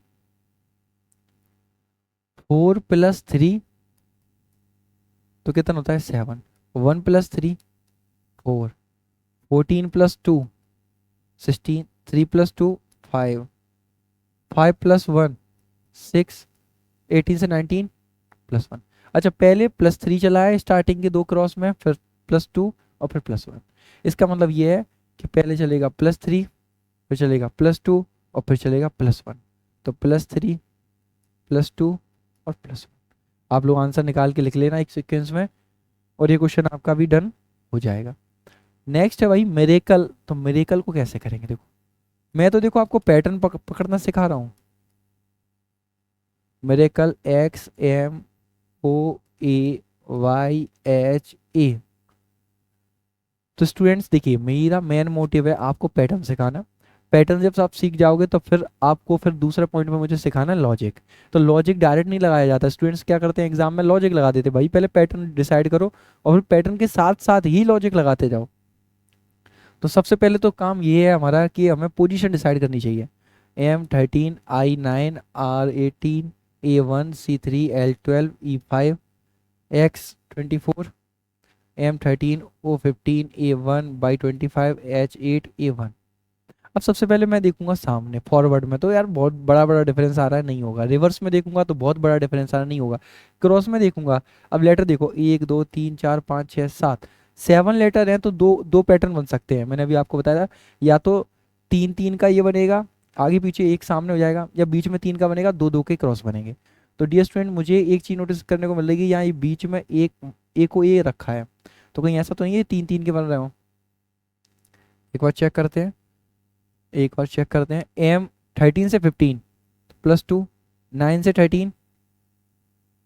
S1: 4 + 3 तो कितना होता है 7, 1 + 3 4, 14 + 2 16, 3 + 2 5, 5 + 1 6, 18 से 19 +1। अच्छा पहले +3 चला है स्टार्टिंग के दो क्रॉस में, फिर +2 और फिर +1। इसका मतलब ये है कि पहले चलेगा +3, फिर चलेगा +2 और फिर चलेगा +1। तो +3 +2 और +1। आप लोग आंसर निकाल के लिख लेना एक सीक्वेंस में, और ये क्वेश्चन आपका भी डन हो जाएगा। नेक्स्ट है भाई मिरेकल। तो मिरेकल को कैसे करेंगे, देखो मैं तो देखो आपको पैटर्न पकड़ना सिखा रहा हूँ। Miracle XMOAYHA। तो स्टूडेंट्स देखिए, मेरा मेन मोटिव है आपको पैटर्न सिखाना। पैटर्न जब आप सीख जाओगे तो फिर आपको फिर दूसरे पॉइंट में मुझे सिखाना है लॉजिक। तो लॉजिक डायरेक्ट नहीं लगाया जाता, स्टूडेंट्स क्या करते हैं एग्जाम में लॉजिक लगा देते, भाई पहले पैटर्न डिसाइड करो और फिर पैटर्न के साथ साथ ही लॉजिक लगाते जाओ। तो सबसे पहले तो काम ये है हमारा कि हमें पोजीशन डिसाइड करनी चाहिए। M13 I9 R18 A1 C3 L12 E5 X24 M13 O15 A1/25 H8 A1। अब सबसे पहले मैं देखूंगा सामने फॉरवर्ड में, तो यार बहुत बड़ा बड़ा डिफरेंस आ रहा है, नहीं होगा। रिवर्स में देखूंगा तो बहुत बड़ा डिफरेंस आ रहा है, नहीं होगा। क्रॉस में देखूंगा, अब लेटर देखो 1 2 3 4 5 6 7, 7 लेटर हैं तो दो दो पैटर्न बन सकते हैं, मैंने अभी आपको बताया था। या तो 3 3 का ये बनेगा, आगे पीछे एक सामने हो जाएगा, या बीच में 3 का बनेगा, दो दो के क्रॉस बनेंगे। तो डियर स्टूडेंट मुझे एक चीज़ नोटिस करने को मिल रही है, यहाँ ये बीच में एक ए को ए रखा है, तो कहीं ऐसा तो नहीं है 3 3 के बन रहे हो। एक बार चेक करते हैं, एक बार चेक करते हैं। M13 से 15 +2, 9 से 13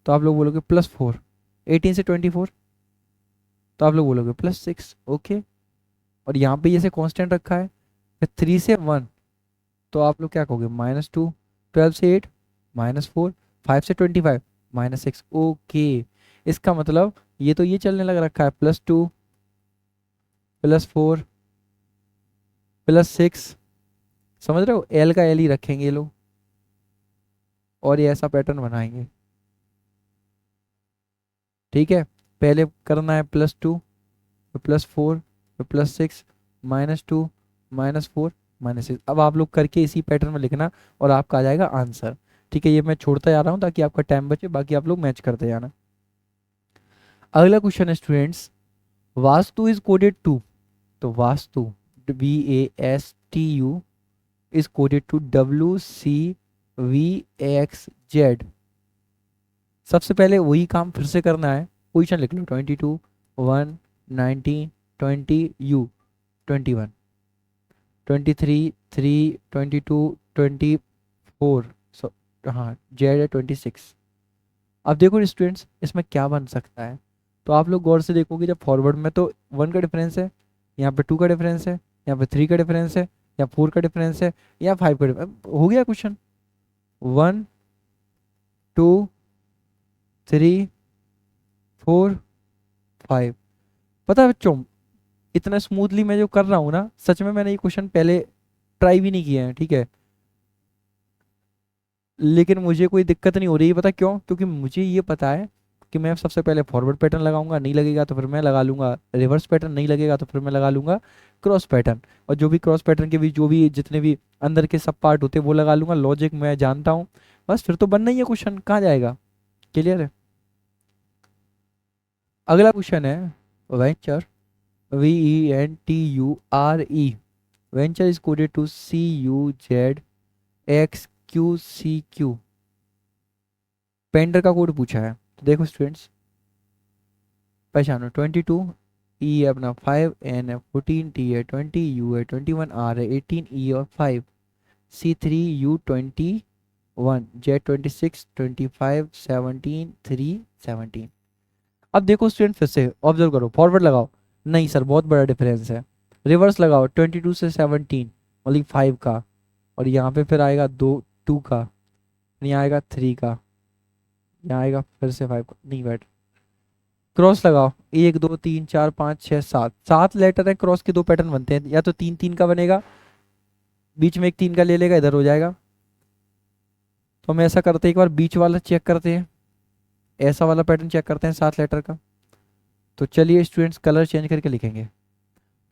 S1: तो आप लोग बोलोगे +4, 18 से 24 तो आप लोग बोलोगे +6। ओके, और यहाँ पे जैसे कांस्टेंट रखा है, फिर 3 से 1 तो आप लोग क्या कहोगे -2, 12 से 8 -4, 5 से 25 -6। ओके, इसका मतलब ये तो ये चलने लग रखा है, +2 +4 +6, समझ रहे हो, एल का एल ही रखेंगे ये लोग और ये ऐसा पैटर्न बनाएंगे। ठीक है, पहले करना है +2 फिर +4 फिर +6 -2 -4 -6। अब आप लोग करके इसी पैटर्न में लिखना और आपका आ जाएगा आंसर। ठीक है, ये मैं छोड़ता जा रहा हूँ ताकि आपका टाइम बचे, बाकी आप लोग मैच करते जाना। अगला क्वेश्चन है students, vastu is coded to. तो vastu VASTU is coded to WCVXZ। सबसे पहले वही काम फिर से करना है, पोजीशन लिख लो 22 1 19 20 U 21 23 3 22 24 सो हाँ जेड है 26। अब देखो स्टूडेंट्स इसमें क्या बन सकता है, तो आप लोग गौर से देखोगे, जब फॉरवर्ड में तो 1 का डिफरेंस है, यहाँ पे 2 का डिफरेंस है, यहाँ पे 3 का डिफरेंस है, या 4 का डिफरेंस है, या 5 का डिफरेंस। हो गया क्वेश्चन, 1 2 3 4 5। पता है बच्चों, इतना स्मूथली मैं जो कर रहा हूँ ना, सच में मैंने ये क्वेश्चन पहले ट्राई भी नहीं किए हैं, ठीक है, लेकिन मुझे कोई दिक्कत नहीं हो रही है। पता क्यों, क्योंकि मुझे ये पता है कि मैं सबसे पहले फॉरवर्ड पैटर्न लगाऊंगा, नहीं लगेगा तो फिर मैं लगा लूंगा रिवर्स पैटर्न, नहीं लगेगा तो फिर मैं लगा लूंगा क्रॉस पैटर्न, और जो भी क्रॉस पैटर्न के भी जो भी जितने भी अंदर के सब पार्ट होते हैं वो लगा लूंगा। लॉजिक मैं जानता हूँ, बस फिर तो बनना ही है क्वेश्चन, कहाँ जाएगा। क्लियर है। अगला क्वेश्चन है venture, VENTURE, venture is coded to CUZXQCQ। पेंडर का कोड पूछा है, तो देखो स्टूडेंट्स पहचानो, 22 E है अपना, 5 N है, 14 T है, 20 U है, 21 R है, 18 E और 5 C3 U21 Z26 25 17 3 17। अब देखो स्टूडेंट फिर से ऑब्जर्व करो, फॉरवर्ड लगाओ, नहीं सर बहुत बड़ा डिफरेंस है। रिवर्स लगाओ, 22 से 17 ओनली 5 का, और यहाँ पे फिर आएगा 2 का, यहाँ आएगा 3 का, यहाँ आएगा फिर से 5 का, नहीं बैठ। क्रॉस लगाओ, 1 2 3 4 5 6 7 लेटर है, क्रॉस के 2 पैटर्न बनते हैं, या तो 3 3 का बनेगा, बीच में एक 3 का ले लेगा, इधर हो जाएगा। तो हम ऐसा करते हैं, एक बार बीच वाला चेक करते हैं, ऐसा वाला पैटर्न चेक करते हैं 7 लेटर का। तो चलिए स्टूडेंट्स कलर चेंज करके लिखेंगे,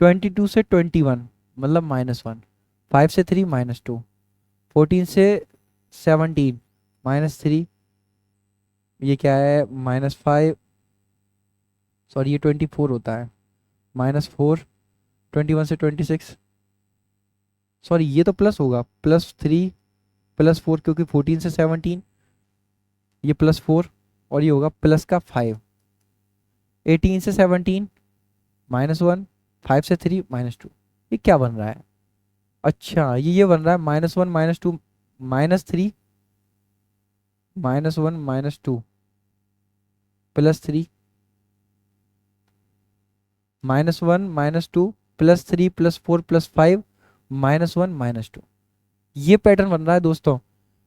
S1: 22 से 21 मतलब -1, 5 से 3 -2, 14 से 17 -3, ये क्या है -5, सॉरी ये 24 होता है, -4, 21 से 26, सॉरी ये तो प्लस होगा, +3 +4 क्योंकि 14 से 17, ये +4 और ये होगा प्लस का 5, 18 से 17 -1, 5 से 3 -2। ये क्या बन रहा है, अच्छा ये बन रहा है -1 -2 -3 -1 -2 +3 -1 -2 +3 +4 +5 -1 -2, ये पैटर्न बन रहा है दोस्तों।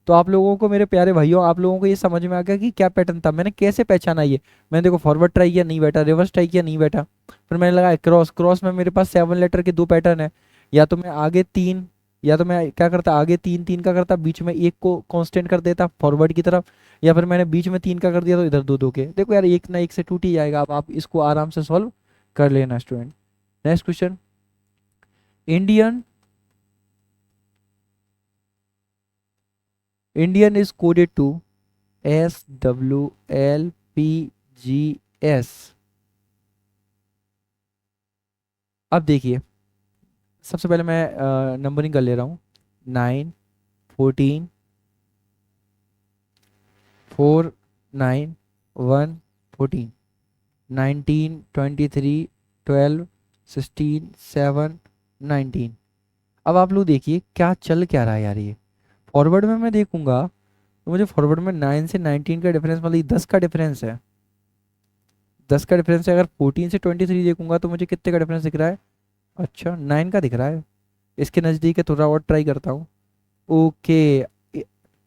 S1: तो आप लोगों को, मेरे प्यारे भाइयों, आप लोगों को ये समझ में आ गया कि क्या पैटर्न था, मैंने कैसे पहचाना ये। मैंने देखो फॉरवर्ड ट्राई किया नहीं बैठा, रिवर्स ट्राई किया नहीं बैठा, फिर मैंने लगाया क्रॉस, क्रॉस में मेरे पास 7 लेटर के 2 पैटर्न है, या तो मैं आगे 3, या तो मैं क्या करता आगे 3 3 का करता, बीच में एक को कांस्टेंट कर देता फॉरवर्ड की तरफ, या फिर मैंने बीच में 3 का कर दिया तो इधर 2 2 के। देखो यार एक ना एक से टूट ही जाएगा, अब आप इसको आराम से सॉल्व कर लेना student. Next question, Indian Indian is coded to SWLPGS। अब देखिए सबसे पहले मैं नंबरिंग कर ले रहा हूँ, 9 14 4 9 1 14 19 23 12 16 7 19। अब आप लोग देखिए क्या चल क्या रहा है यार, ये फॉरवर्ड में मैं देखूंगा तो मुझे फॉरवर्ड में 9 से 19 का डिफरेंस, मतलब 10 का डिफरेंस है, 10 का डिफरेंस है। अगर 14 से 23 देखूंगा तो मुझे कितने का डिफरेंस दिख रहा है, अच्छा 9 का दिख रहा है, इसके नज़दीक है, थोड़ा और ट्राई करता हूँ। ओके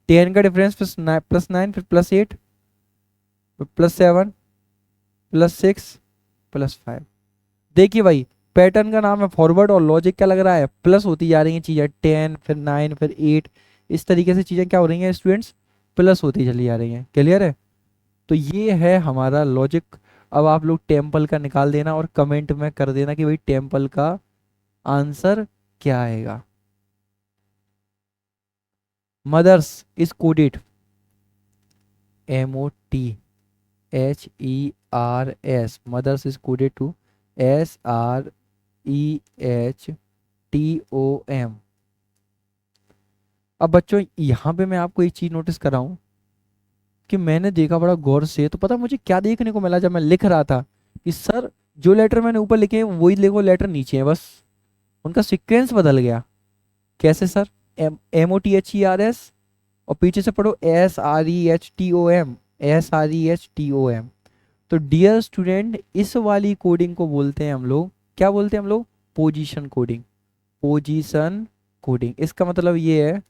S1: 10 का डिफरेंस +9 फिर +8 +7 +6 +5। देखिए भाई पैटर्न का नाम है फॉरवर्ड, और लॉजिक क्या लग रहा है, प्लस होती जा रही हैं चीज़ें, 10 फिर 9 फिर 8, इस तरीके से चीज़ें क्या हो रही हैं स्टूडेंट्स, प्लस होती चली जा रही हैं। क्लियर है, तो ये है हमारा लॉजिक। अब आप लोग टेम्पल का निकाल देना और कमेंट में कर देना कि भाई टेम्पल का आंसर क्या आएगा। Mothers is coded MOTHERS, mothers is coded to SREHTOM। अब बच्चों यहाँ पे मैं आपको एक चीज नोटिस कर रहा हूँ कि मैंने देखा बड़ा गौर से, तो पता मुझे क्या देखने को मिला जब मैं लिख रहा था कि सर जो लेटर मैंने ऊपर लिखे हैं वही लिखो लेटर नीचे है, बस उनका सीक्वेंस बदल गया। कैसे सर, MOTHERS और पीछे से पढ़ो SREHTOM। तो डियर स्टूडेंट इस वाली कोडिंग को बोलते हैं हम लोग, क्या बोलते हैं हम लोग, पोजीशन कोडिंग। पोजीशन कोडिंग इसका मतलब ये है,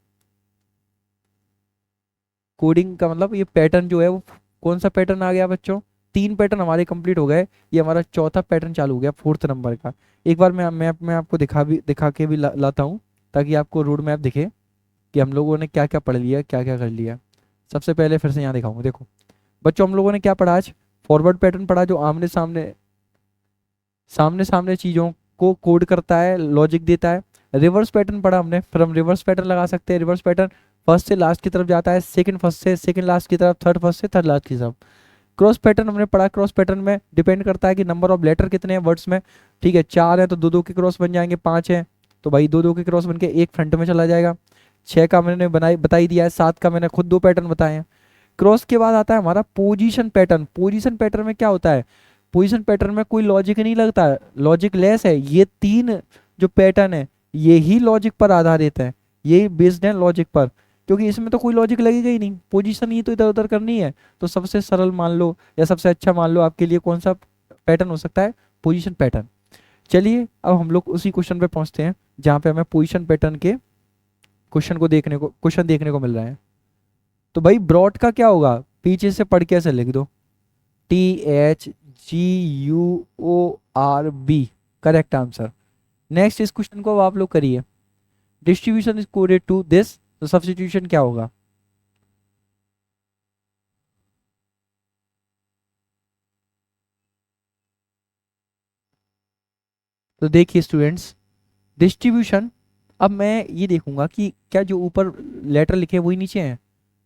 S1: कोडिंग का मतलब ये पैटर्न जो है वो कौन सा पैटर्न आ गया बच्चों, 3 पैटर्न हमारे कंप्लीट हो गए, ये हमारा चौथा पैटर्न चालू हो गया 4th नंबर का। एक बार मैं मैप में आपको दिखा के भी लाता हूँ ताकि आपको रोड मैप दिखे कि हम लोगों ने क्या क्या पढ़ लिया, क्या क्या कर लिया। सबसे पहले फिर से यहाँ दिखाऊंगा, देखो बच्चों हम लोगों ने क्या पढ़ा आज, फॉरवर्ड पैटर्न पढ़ा जो आमने सामने सामने सामने चीज़ों को कोड करता है, लॉजिक देता है। रिवर्स पैटर्न पढ़ा हमने, फिर हम रिवर्स पैटर्न लगा सकते हैं, रिवर्स पैटर्न फर्स्ट से लास्ट की तरफ जाता है, सेकंड फर्स्ट से सेकंड लास्ट की तरफ, थर्ड फर्स्ट से थर्ड लास्ट की तरफ। क्रॉस पैटर्न हमने पढ़ा, क्रॉस पैटर्न में डिपेंड करता है कि नंबर ऑफ लेटर कितने हैं वर्ड्स में। ठीक है, 4 है तो दो दो के क्रॉस बन जाएंगे, 5 है तो भाई दो दो के क्रॉस बन के एक फ्रंट में चला जाएगा। 6 का मैंने बता ही दिया है, 7 का मैंने खुद 2 पैटर्न बताए हैं। क्रॉस के बाद आता है हमारा पोजीशन पैटर्न। पोजीशन पैटर्न में क्या होता है, पोजीशन पैटर्न में कोई लॉजिक नहीं लगता, लॉजिक लेस है। ये 3 जो पैटर्न है ये ही लॉजिक पर आधारित है, ये बेस्ड है लॉजिक पर, क्योंकि इसमें तो कोई लॉजिक लगेगा ही नहीं, पोजीशन ही तो इधर उधर करनी है। तो सबसे सरल मान लो या सबसे अच्छा मान लो आपके लिए कौन सा पैटर्न हो सकता है, पोजीशन पैटर्न। चलिए अब हम लोग उसी क्वेश्चन पे पहुंचते हैं जहाँ पे हमें पोजीशन पैटर्न के क्वेश्चन देखने को मिल रहा है। तो भाई ब्रॉड का क्या होगा, पीछे से पढ़ के ऐसे लिख दो, THGUORB, करेक्ट आंसर। नेक्स्ट इस क्वेश्चन को अब आप लोग करिए, distribution is coded to this, तो सब्स्टिट्यूशन क्या होगा। तो देखिए स्टूडेंट्स, डिस्ट्रीब्यूशन, अब मैं ये देखूंगा कि क्या जो ऊपर लेटर लिखे हैं वही नीचे हैं,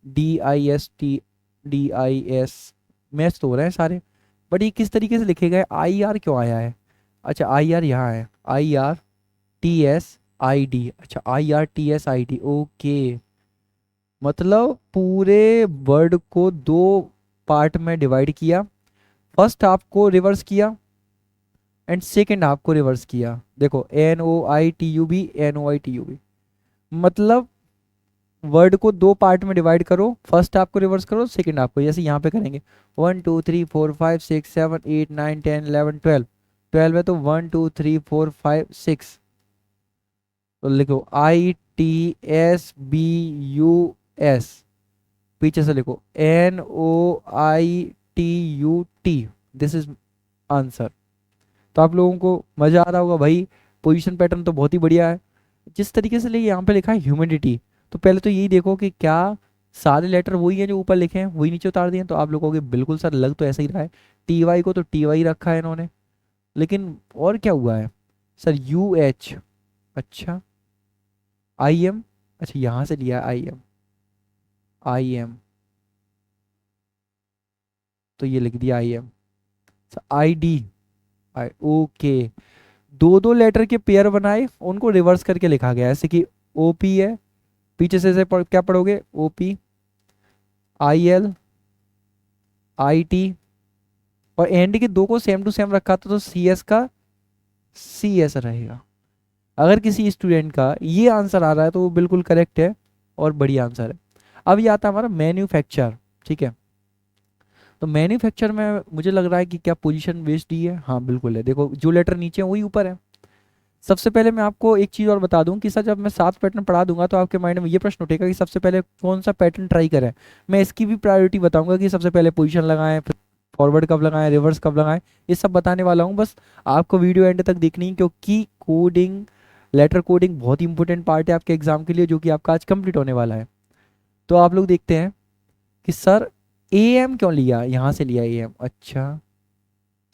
S1: DIST DIS, मैच तो हो रहे हैं सारे, बट ये किस तरीके से लिखे गए, IR क्यों आया है। अच्छा IR यहाँ है, IRTSID, अच्छा IRTSID, ओके। मतलब पूरे वर्ड को 2 पार्ट में डिवाइड किया, फर्स्ट हाफ को रिवर्स किया एंड सेकेंड हाफ को रिवर्स किया। देखो NOITUB, मतलब वर्ड को 2 पार्ट में डिवाइड करो, फर्स्ट हाफ को रिवर्स करो, सेकेंड हाफ को, जैसे यहाँ पे करेंगे 1 2 3 4 5 6 7 8 9 10 11 12, 12 है तो 1 2 3 4 5 6, तो लिखो ITSBUS, पीछे से लिखो NOITUT, दिस इज आंसर। तो आप लोगों को मजा आ रहा होगा भाई, पोजीशन पैटर्न तो बहुत ही बढ़िया है। जिस तरीके से यहाँ पे लिखा है ह्यूमिडिटी, तो पहले तो यही देखो कि क्या सारे लेटर वही हैं जो ऊपर लिखे हैं वही नीचे उतार दिए हैं, तो आप लोगों के बिल्कुल सर लग तो ऐसा ही रहा है। TY को तो TY रखा है इन्होंने, लेकिन और क्या हुआ है सर, UH, अच्छा IM, अच्छा यहाँ से लिया IM, तो ये लिख दिया IM, ID, ओके। 2 लेटर के पेयर बनाए, उनको रिवर्स करके लिखा गया, ऐसे कि OP है, पीछे से क्या पढ़ोगे, OP IL IT, और एंड के 2 को सेम टू सेम रखा था तो CS का CS रहेगा। अगर किसी स्टूडेंट का ये आंसर आ रहा है तो वो बिल्कुल करेक्ट है और बढ़िया आंसर है। अब ये आता है हमारा मैन्युफैक्चर, ठीक है। तो मैन्युफैक्चर में मुझे लग रहा है कि क्या पोजीशन बेस्ड ही है, हाँ बिल्कुल है। देखो जो लेटर नीचे है वही ऊपर है। सबसे पहले मैं आपको एक चीज़ और बता दूं कि सर जब मैं 7 पैटर्न पढ़ा दूंगा तो आपके माइंड में ये प्रश्न उठेगा कि सबसे पहले कौन सा पैटर्न ट्राई करें। मैं इसकी भी प्रायोरिटी बताऊंगा कि सबसे पहले पोजीशन लगाएं, फिर फॉरवर्ड कब लगाएं, रिवर्स कब लगाएं, ये सब बताने वाला हूँ। बस आपको वीडियो एंड तक देखनी है, क्योंकि कोडिंग, लेटर कोडिंग बहुत ही इंपॉर्टेंट पार्ट है आपके एग्जाम के लिए, जो कि आपका आज कंप्लीट होने वाला है। तो आप लोग देखते हैं कि सर AM क्यों लिया, यहाँ से लिया AM, अच्छा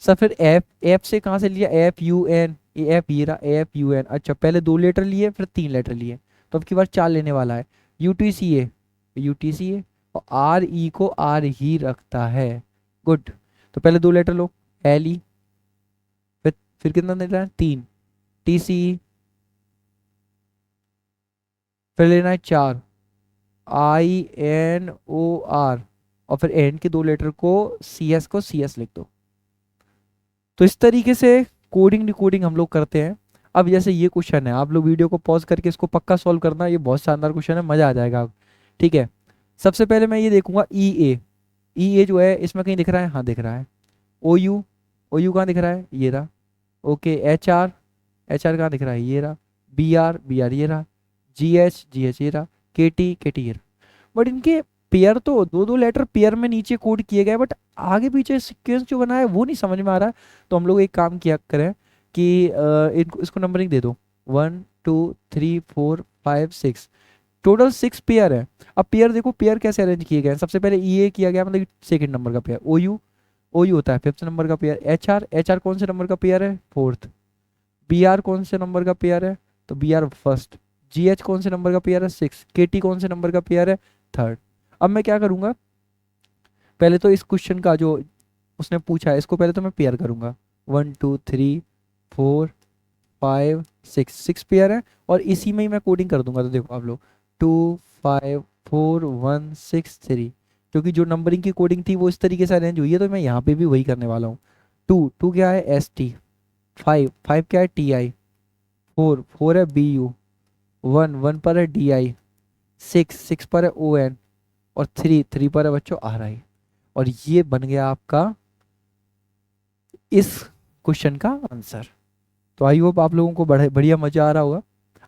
S1: सर फिर एफ से कहाँ से लिया, FUN, एफ ये रहा FUN, अच्छा पहले 2 लेटर लिए फिर 3 लेटर लिए, तो अब की बार 4 लेने वाला है। UTCA और RE को R ही रखता है, गुड। तो पहले 2 लेटर लो, LE, फिर कितना लेना है, 3, TCE, फिर लेना है 4, INOR, और फिर एंड के 2 लेटर को CS लिख दो। तो इस तरीके से कोडिंग डिकोडिंग हम लोग करते हैं। अब जैसे ये क्वेश्चन है, आप लोग वीडियो को पॉज करके इसको पक्का सॉल्व करना, ये बहुत शानदार क्वेश्चन है, मजा आ जाएगा। ठीक है, सबसे पहले मैं ये देखूंगा EA जो है इसमें कहीं दिख रहा है, हाँ दिख रहा है। OU कहाँ दिख रहा है, ये रहा। ओके HR कहाँ दिख रहा है, ये रहा। BR ये रहा। GH ये रहा। KT ये रहा। बट इनके पेयर तो 2 लेटर पेयर में नीचे कोड किए गए, बट आगे पीछे सीक्वेंस जो बना है वो नहीं समझ में आ रहा है। तो हम लोग एक काम किया करें कि इनको इसको नंबरिंग दे दो, 1 2 3 4 5 6, टोटल 6 पेयर है। अब पेयर देखो, पेयर कैसे अरेंज किए गए हैं। सबसे पहले EA किया गया, मतलब सेकंड नंबर का पेयर। OU होता है 5th नंबर का पेयर। HR कौन से नंबर का पेयर है, 4th। BR कौन से नंबर का पेयर है, तो BR फर्स्ट। जी एच कौन से नंबर का पेयर है, 6, के टी कौन से नंबर का पेयर है, 3rd। अब मैं क्या करूंगा, पहले तो इस क्वेश्चन का जो उसने पूछा है इसको पहले तो मैं पेयर करूंगा। 1 2 3 4 5 6 पेयर है, और इसी में ही मैं कोडिंग कर दूंगा। तो देखो आप लोग, 2 5 4 1 6 3, क्योंकि जो नंबरिंग की कोडिंग थी वो इस तरीके से अरेंज हुई है, तो मैं यहाँ पे भी वही करने वाला हूँ। टू टू क्या है, एस टी। फाइव फाइव क्या है, टी आई। फोर फोर है, बी यू। वन वन पर है, डी आई। सिक्स सिक्स पर है, ओ एन। और थ्री थ्री पर है बच्चों, आर आई। और ये बन गया आपका इस क्वेश्चन का आंसर। तो आई होप आप लोगों को बड़े बढ़िया मजा आ रहा होगा।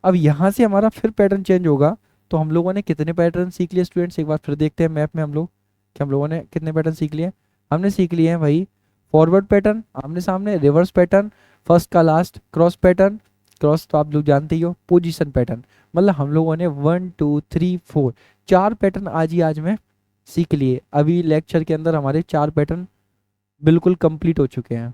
S1: अब यहाँ से हमारा फिर पैटर्न चेंज होगा। तो हम लोगों ने कितने पैटर्न सीख लिए स्टूडेंट्स, एक बार फिर देखते हैं मैप में हम लोग कि हम लोगों ने कितने पैटर्न सीख लिए। हमने सीख लिए हैं भाई, फॉरवर्ड पैटर्न आमने सामने, रिवर्स पैटर्न, फर्स्ट का लास्ट, क्रॉस पैटर्न, क्रॉस तो आप लोग जानते ही हो, पोजीशन पैटर्न। मतलब हम लोगों ने 1 2 3 4 4 पैटर्न आज ही आज में सीख लिए। अभी लेक्चर के अंदर हमारे 4 पैटर्न बिल्कुल कंप्लीट हो चुके हैं,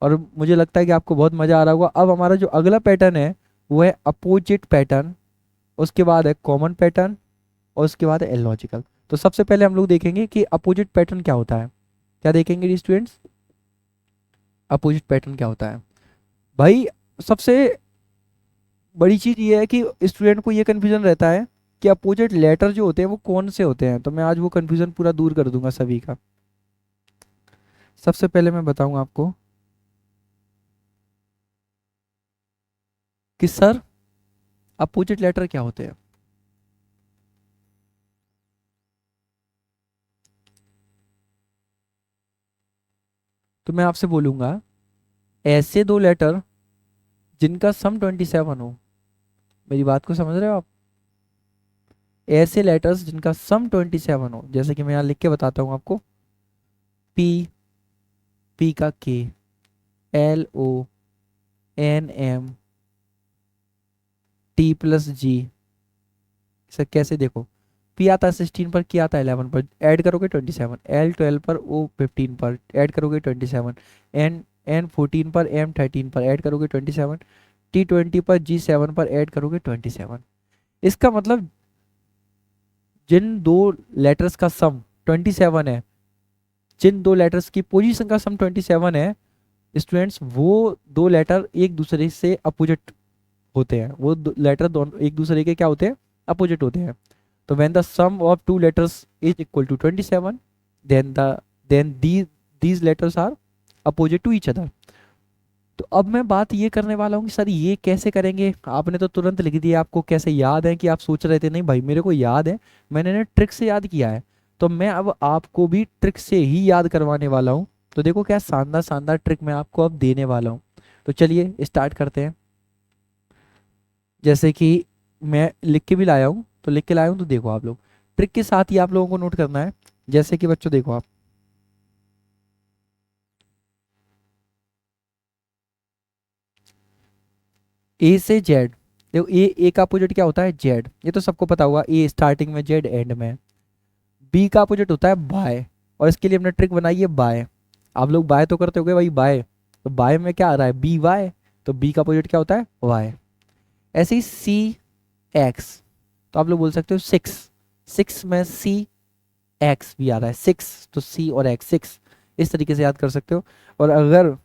S1: और मुझे लगता है कि आपको बहुत मज़ा आ रहा होगा। अब हमारा जो अगला पैटर्न है वो है अपोजिट पैटर्न, उसके बाद है कॉमन पैटर्न, और उसके बाद है इलॉजिकल। तो सबसे पहले हम लोग देखेंगे कि अपोजिट पैटर्न क्या होता है। क्या देखेंगे स्टूडेंट्स, अपोजिट पैटर्न क्या होता है भाई। सबसे बड़ी चीज़ ये है कि स्टूडेंट को ये कन्फ्यूजन रहता है कि अपोजिट लेटर जो होते हैं वो कौन से होते हैं। तो मैं आज वो कन्फ्यूजन पूरा दूर कर दूंगा सभी का। सबसे पहले मैं बताऊंगा आपको कि सर अपोजिट लेटर क्या होते हैं। तो मैं आपसे बोलूंगा ऐसे दो लेटर जिनका सम 27 हो। मेरी बात को समझ रहे हो आप, ऐसे लेटर्स जिनका सम 27 हो, जैसे कि मैं यहाँ लिख के बताता हूँ आपको। पी, पी का K, L O, N M, T plus G. Sir कैसे, देखो पी आता है 16 पर, के आता है 11 पर, ऐड करोगे 27, एल 12 पर, ओ 15 पर, ऐड करोगे 27, एन एन 14 पर, एम 13 पर, ऐड करोगे 27, टी 20 पर, जी 7 पर, ऐड करोगे 27। इसका मतलब जिन दो लेटर्स का सम 27 है, जिन दो लेटर्स की पोजीशन का सम 27 है स्टूडेंट्स, वो दो लेटर एक दूसरे से अपोजिट होते हैं। वो लेटर दोनों एक दूसरे के क्या होते हैं, अपोजिट होते हैं। तो when the sum of two letters is equal to 27, then these letters are opposite to each other. तो अब मैं बात ये करने वाला हूँ कि सर ये कैसे करेंगे। आपने तो तुरंत लिख दिया, आपको कैसे याद है कि आप सोच रहे थे, नहीं भाई मेरे को याद है, मैंने ना ट्रिक से याद किया है। तो मैं अब आपको भी ट्रिक से ही याद करवाने वाला हूँ। तो देखो क्या शानदार शानदार ट्रिक मैं आपको अब देने वाला हूँ। तो चलिए स्टार्ट करते हैं। जैसे कि मैं लिख के भी लाया हूँ, तो लिख के लाया हूँ, तो देखो आप लोग ट्रिक के साथ ही आप लोगों को नोट करना है। जैसे कि बच्चों देखो आप, ए से जेड। देखो ए का अपोजिट क्या होता है, जेड, ये तो सबको पता होगा, ए स्टार्टिंग में जेड एंड में। बी का अपोजिट होता है बाय, और इसके लिए हमने ट्रिक बनाई है बाय। आप लोग बाय तो करते होगे भाई बाय, तो बाय में क्या आ रहा है, बी वाई, तो बी का अपोजिट क्या होता है, वाई। ऐसे ही सी एक्स, तो आप लोग बोल सकते हो सिक्स, सिक्स में सी एक्स भी आ रहा है, सिक्स तो सी और एक्स, सिक्स। इस तरीके से याद कर सकते हो। और अगर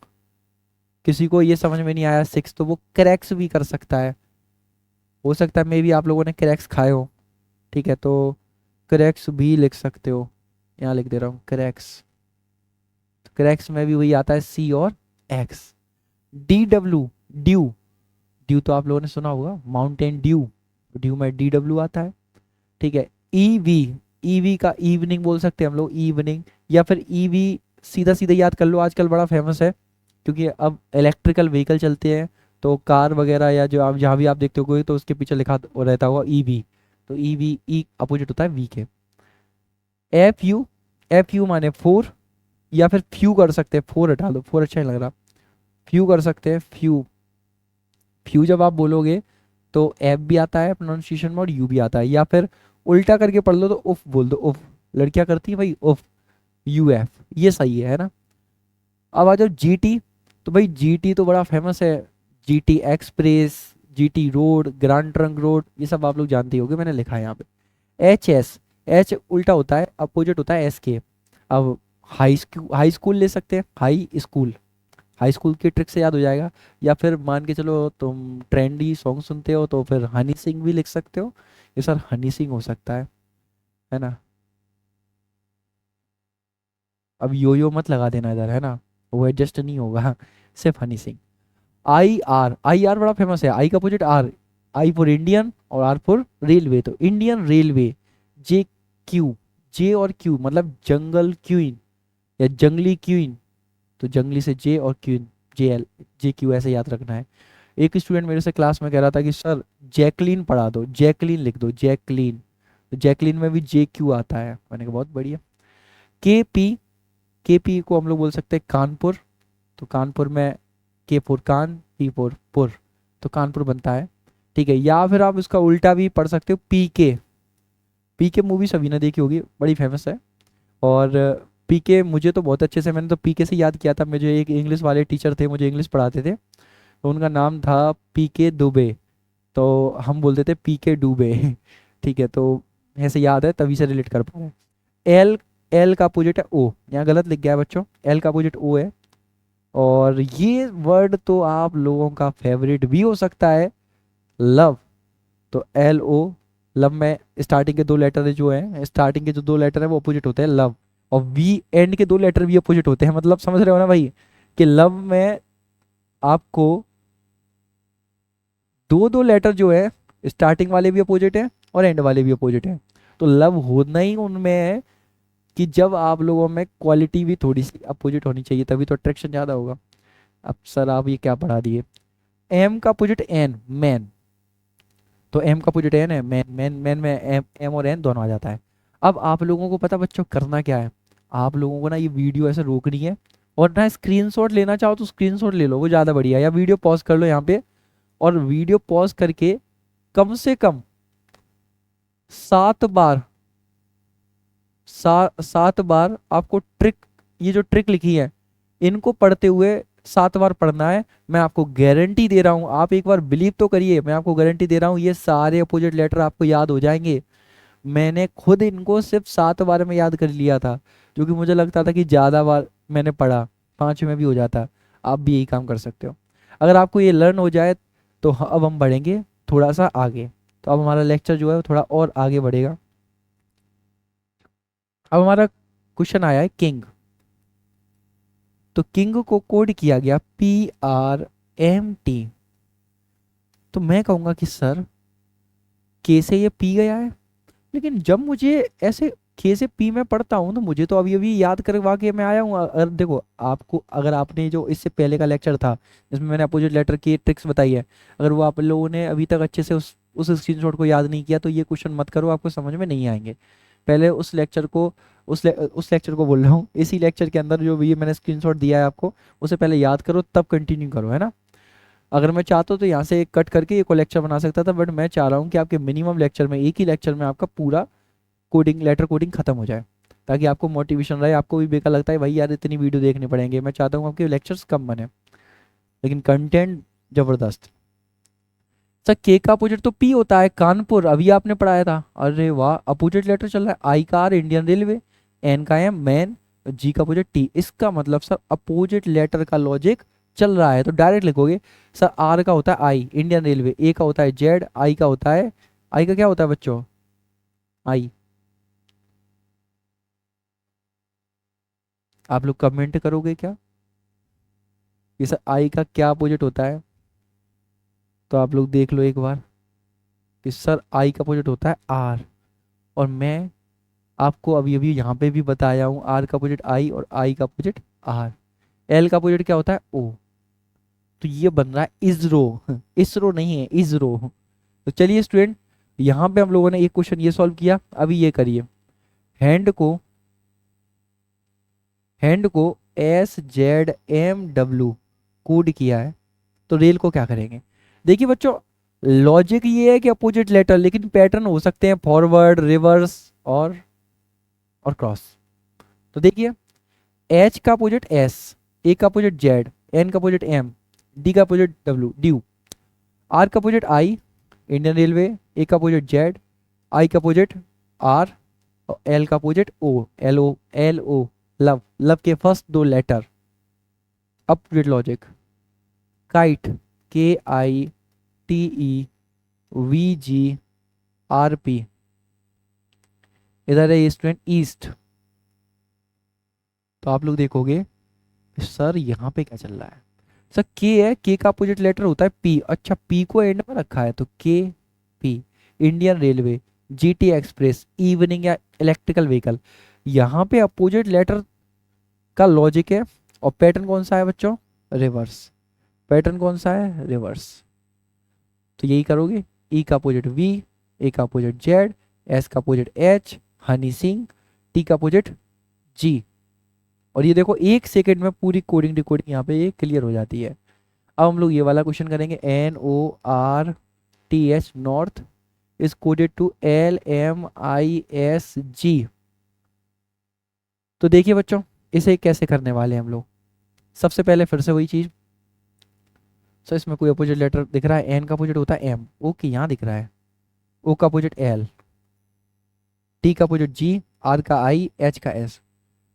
S1: किसी को ये समझ में नहीं आया सिक्स, तो वो क्रैक्स भी कर सकता है। हो सकता है मे भी आप लोगों ने क्रैक्स खाए हो, ठीक है, तो क्रैक्स भी लिख सकते हो। यहाँ लिख दे रहा हूँ क्रैक्स। तो क्रैक्स में भी वही आता है, सी और x. D W, due, due तो आप लोगों ने सुना होगा, माउंटेन ड्यू, ड्यू में डी डब्ल्यू आता है, ठीक है। ईवी, ईवी का इवनिंग बोल सकते हैं हम लोग, इवनिंग, या फिर ईवी सीधा सीधा याद कर लो, आजकल बड़ा फेमस है क्योंकि अब इलेक्ट्रिकल व्हीकल चलते हैं। तो कार वगैरह या जो आप जहाँ भी आप देखते हो तो उसके पीछे लिखा रहता होगा ईवी। तो ईवी, ई अपोजिट होता है वी के। एफ यू, एफ यू माने फोर, या फिर फ्यू कर सकते हैं, फोर हटा दो, फोर अच्छा नहीं लग रहा, फ्यू कर सकते हैं, फ्यू। फ्यू जब आप बोलोगे तो एफ भी आता है प्रोनाउंसिएशन में और यू भी आता है, या फिर उल्टा करके पढ़ लो तो उफ बोल दो, उफ। लड़कियां करती है भाई उफ, यू एफ, ये सही है ना। अब आ जाओ जी टी। तो भाई जी टी तो बड़ा फेमस है, G T express, GT road, grand trunk road, ये सब आप लोग जानते होंगे, मैंने लिखा है यहाँ पे। एच एस, एच उल्टा होता है, अपोजिट होता है एस के। अब हाई स्कूल ले सकते हैं, हाई स्कूल, हाई स्कूल की ट्रिक से याद हो जाएगा। या फिर मान के चलो तुम ट्रेंडी सॉन्ग सुनते हो तो फिर हनी सिंह भी लिख सकते हो। ये सर हनी सिंह हो सकता है ना। अब यो यो मत लगा देना इधर, है ना, वो एडजस्ट नहीं होगा। सिर्फ Honey Singh. I R, I R बड़ा फेमस है, आई का opposite are, I for Indian और आर फॉर रेलवे, तो इंडियन रेलवे। जे क्यू, जे और क्यू मतलब जंगल क्वीन या जंगली क्वीन, तो जंगली से जे और क्वीन, जे एल, जे क्यू ऐसे याद रखना है। एक स्टूडेंट मेरे से क्लास में कह रहा था कि सर जैकलीन पढ़ा दो, जैकलीन लिख दो, जैकलीन, तो जैकलीन में भी जे क्यू आता है। मैंने कहा बहुत बढ़िया। के पी, के पी को हम लोग बोल सकते हैं कानपुर, तो कानपुर में के फॉर कान, पी फॉर पुर, तो कानपुर बनता है। ठीक है, या फिर आप इसका उल्टा भी पढ़ सकते हो, पी के, पी के मूवी सभी ने देखी होगी, बड़ी फेमस है। और पी के मुझे तो बहुत अच्छे से, मैंने तो पी के से याद किया था, मुझे एक इंग्लिश वाले टीचर थे, मुझे इंग्लिश पढ़ाते थे, तो उनका नाम था पी के दुबे, तो हम बोलते थे पी के डूबे। ठीक है, तो ऐसे याद है तभी से रिलेट कर पा रहे हैं। एल, एल का अपोजिट है ओ, यहाँ गलत लिख गया है बच्चों, एल का अपोजिट ओ है। और ये वर्ड तो आप लोगों का फेवरेट भी हो सकता है, लव, तो एल ओ, लव में स्टार्टिंग के दो लेटर जो हैं, स्टार्टिंग के जो दो लेटर है वो अपोजिट होते हैं लव, और वी एंड के दो लेटर भी अपोजिट होते हैं, मतलब समझ रहे हो ना भाई, कि लव में आपको दो दो लेटर जो है, स्टार्टिंग वाले भी अपोजिट है और एंड वाले भी अपोजिट है, तो लव होना ही उनमें है कि जब आप लोगों में क्वालिटी भी थोड़ी सी अपोजिट होनी चाहिए, तभी तो अट्रैक्शन ज़्यादा होगा। अब सर आप ये क्या पढ़ा दिए। एम का अपोजिट एन, मैन, तो एम का अपोजिट एन है, मैन, मैन मैन में एम, एम और एन दोनों आ जाता है। अब आप लोगों को पता बच्चों करना क्या है, आप लोगों को ना ये वीडियो ऐसे रोकनी है, और ना स्क्रीनशॉट लेना चाहो तो स्क्रीनशॉट ले लो, वो ज़्यादा बढ़िया है, या वीडियो पॉज कर लो यहाँ पे, और वीडियो पॉज करके कम से कम 7 बार, 7 बार आपको ट्रिक, ये जो ट्रिक लिखी है इनको पढ़ते हुए 7 बार पढ़ना है। मैं आपको गारंटी दे रहा हूँ, आप एक बार बिलीव तो करिए, मैं आपको गारंटी दे रहा हूँ ये सारे अपोजिट लेटर आपको याद हो जाएंगे। मैंने खुद इनको सिर्फ 7 बार में याद कर लिया था, जो कि मुझे लगता था कि ज़्यादा बार मैंने पढ़ा, 5 में भी हो जाता। आप भी यही काम कर सकते हो। अगर आपको ये लर्न हो जाए तो अब हम बढ़ेंगे थोड़ा सा आगे, तो अब हमारा लेक्चर जो है वो थोड़ा और आगे बढ़ेगा। अब हमारा क्वेश्चन आया है किंग, तो किंग को कोड किया गया PRMT, तो मैं कहूँगा कि सर के से ये पी गया है, लेकिन जब मुझे ऐसे के से पी में पढ़ता हूँ तो मुझे तो अभी अभी याद करवा के मैं आया हूँ। अगर देखो आपको, अगर आपने जो इससे पहले का लेक्चर था जिसमें मैंने अपोजिट लेटर की ट्रिक्स बताई है, अगर वो आप लोगों ने अभी तक अच्छे से उस स्क्रीनशॉट को याद नहीं किया तो ये क्वेश्चन मत करो, आपको समझ में नहीं आएंगे। पहले उस लेक्चर को, उस लेक्चर को बोल रहा हूँ, इसी लेक्चर के अंदर जो भी मैंने स्क्रीनशॉट दिया है आपको, उसे पहले याद करो तब कंटिन्यू करो, है ना। अगर मैं चाहता हूँ तो यहाँ से एक कट करके एक लेक्चर बना सकता था, बट मैं चाह रहा हूँ कि आपके मिनिमम लेक्चर में, एक ही लेक्चर में आपका पूरा कोडिंग, लेटर कोडिंग खत्म हो जाए, ताकि आपको मोटिवेशन रहे। आपको भी बेकार लगता है भाई यार इतनी वीडियो देखने पड़ेंगे, मैं चाहता हूँ आपके लेक्चर्स कम बने लेकिन कंटेंट जबरदस्त। सर के का अपोजिट तो पी होता है, कानपुर, अभी आपने पढ़ाया था। अरे वाह, अपोजिट लेटर चल रहा है, आई का आर इंडियन रेलवे, एन का एम मैन, जी का अपोजिट टी, इसका मतलब सर अपोजिट लेटर का लॉजिक चल रहा है, तो डायरेक्ट लिखोगे। सर आर का होता है आई इंडियन रेलवे, ए का होता है जेड, आई का होता है, आई का क्या होता है बच्चों, आई, आप लोग कमेंट करोगे क्या कि सर आई का क्या अपोजिट होता है, तो आप लोग देख लो एक बार कि सर आई का अपोजिट होता है आर, और मैं आपको अभी अभी यहाँ पे भी बताया हूँ आर का अपोजिट आई और आई का अपोजिट आर। एल का अपोजिट क्या होता है ओ, तो ये बन रहा है इजरो। इसरो नहीं है, इजरो। तो चलिए स्टूडेंट, यहाँ पे हम लोगों ने एक क्वेश्चन ये सॉल्व किया, अभी ये करिए। हैंड को, हैंड को SZMW कोड किया है, तो रेल को क्या करेंगे। देखिए बच्चों, लॉजिक ये है कि अपोजिट लेटर, लेकिन पैटर्न हो सकते हैं फॉरवर्ड, रिवर्स और क्रॉस। तो देखिए, एच का अपोजिट एस, ए का अपोजिट जेड, एन का अपोजिट एम, डी का अपोजिट डब्ल्यू, ड्यू। आर का opposite I, Indian railway. A का अपोजिट जेड, आई का अपोजिट आर, और एल का opposite O, L O, L O, love, love के फर्स्ट दो letter. Up to date logic, kite, K I T E V G R P, इधर है student east. तो आप लोग देखोगे सर यहाँ पे क्या चल रहा है। सर के है, के का अपोजिट लेटर होता है पी। अच्छा पी को एंड में रखा है तो के P. Indian railway, GT express, evening या इलेक्ट्रिकल व्हीकल। यहाँ पे अपोजिट लेटर का लॉजिक है और पैटर्न कौन सा है बच्चों, रिवर्स। पैटर्न कौन सा है, रिवर्स। तो यही करोगे, ई का अपोजिट वी, ए का अपोजिट जेड, एस का opposite H, Honey Singh, T का अपोजिट जी। और ये देखो 1 सेकेंड में पूरी कोडिंग डिकोडिंग यहाँ पे ये क्लियर हो जाती है। अब हम लोग ये वाला क्वेश्चन करेंगे, N O R T H north is coded to L M I S G. तो देखिए बच्चों इसे कैसे करने वाले हैं हम लोग। सबसे पहले फिर से वही चीज, सर इसमें कोई अपोजिट लेटर दिख रहा है, एन का अपोजिट होता है एम, ओके यहाँ दिख रहा है। ओ का अपोजिट एल, टी का अपोजिट जी, आर का आई, एच का एस।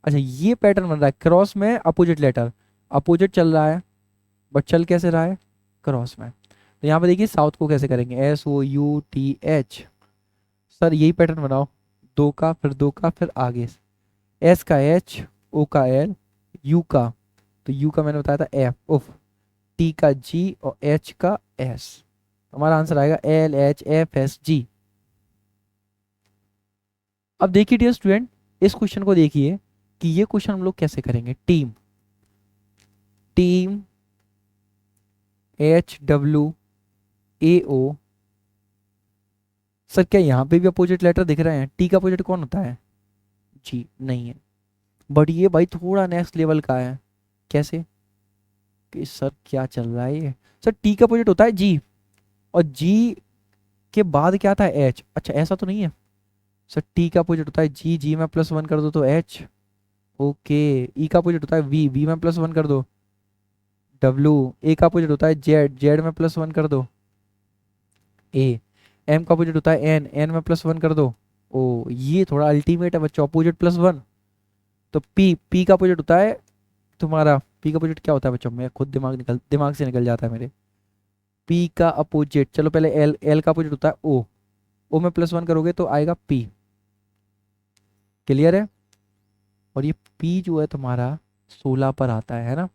S1: अच्छा ये पैटर्न बन रहा है क्रॉस में अपोजिट लेटर, अपोजिट चल रहा है बट चल कैसे रहा है, क्रॉस में। तो यहाँ पे देखिए साउथ को कैसे करेंगे, S O U T H. Sir यही पैटर्न बनाओ, दो का फिर दो का फिर आगे, एस का एच, ओ का एल, यू का, तो यू का मैंने बताया था एफ उफ, टी का जी और एच का एस। हमारा आंसर आएगा L H F S G. अब देखिए डियर स्टूडेंट इस क्वेश्चन को देखिए कि ये क्वेश्चन हम लोग कैसे करेंगे। Team, team H W A O. Sir क्या यहाँ पे भी अपोजिट लेटर दिख रहे हैं, टी का अपोजिट कौन होता है, जी नहीं है। बट ये भाई थोड़ा नेक्स्ट लेवल का है, कैसे कि सर क्या चल रहा है ये। सर टी का अपोजिट होता है जी और जी के बाद क्या आता है एच। अच्छा ऐसा तो नहीं है, सर टी का अपोजिट होता है जी, जी में +1 कर दो तो एच, ओके। ई का अपोजिट होता है वी, वी में +1 कर दो डब्ल्यू। ए का अपोजिट होता है जेड, जेड में +1 कर दो ए। एम का अपोजिट होता है एन, एन में +1 कर दो ओ। ये थोड़ा अल्टीमेट है बच्चों, अपोजिट +1। तो पी, पी का अपोजिट होता है तुम्हारा, पी का अपोजिट क्या होता है बच्चों, मैं खुद दिमाग से निकल जाता है मेरे। पी का अपोजिट चलो पहले एल, एल का अपोजिट होता है ओ, ओ में +1 करोगे तो आएगा पी, क्लियर है। और ये पी जो है तुम्हारा 16 पर आता है ना।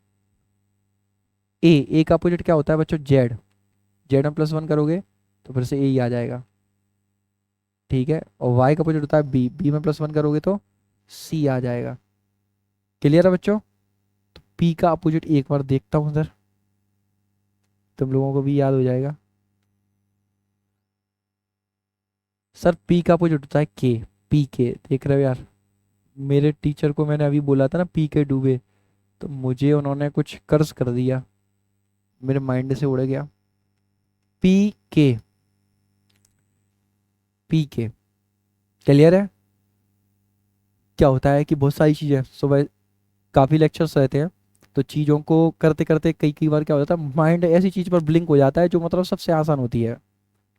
S1: ए, ए का अपोजिट क्या होता है बच्चों, जेड, जेड में +1 करोगे तो फिर से ए ही आ जाएगा, ठीक है। और वाई का अपोजिट होता है बी, बी में +1 करोगे तो सी आ जाएगा, क्लियर है बच्चों। तो पी का अपोजिट एक बार देखता हूं सर, तुम लोगों को भी याद हो जाएगा। सर पी का अपोजिट होता है के, पी के देख रहे हो यार, मेरे टीचर को मैंने अभी बोला था ना पी के डूबे, तो मुझे उन्होंने कुछ कर्ज कर दिया, मेरे माइंड से उड़ गया। पी के, पी के, क्लियर है। क्या होता है कि बहुत सारी चीज़ें सुबह काफ़ी लेक्चर्स रहते हैं तो चीज़ों को करते करते कई कई बार क्या हो जाता है माइंड ऐसी चीज़ पर ब्लिंक हो जाता है जो मतलब सबसे आसान होती है,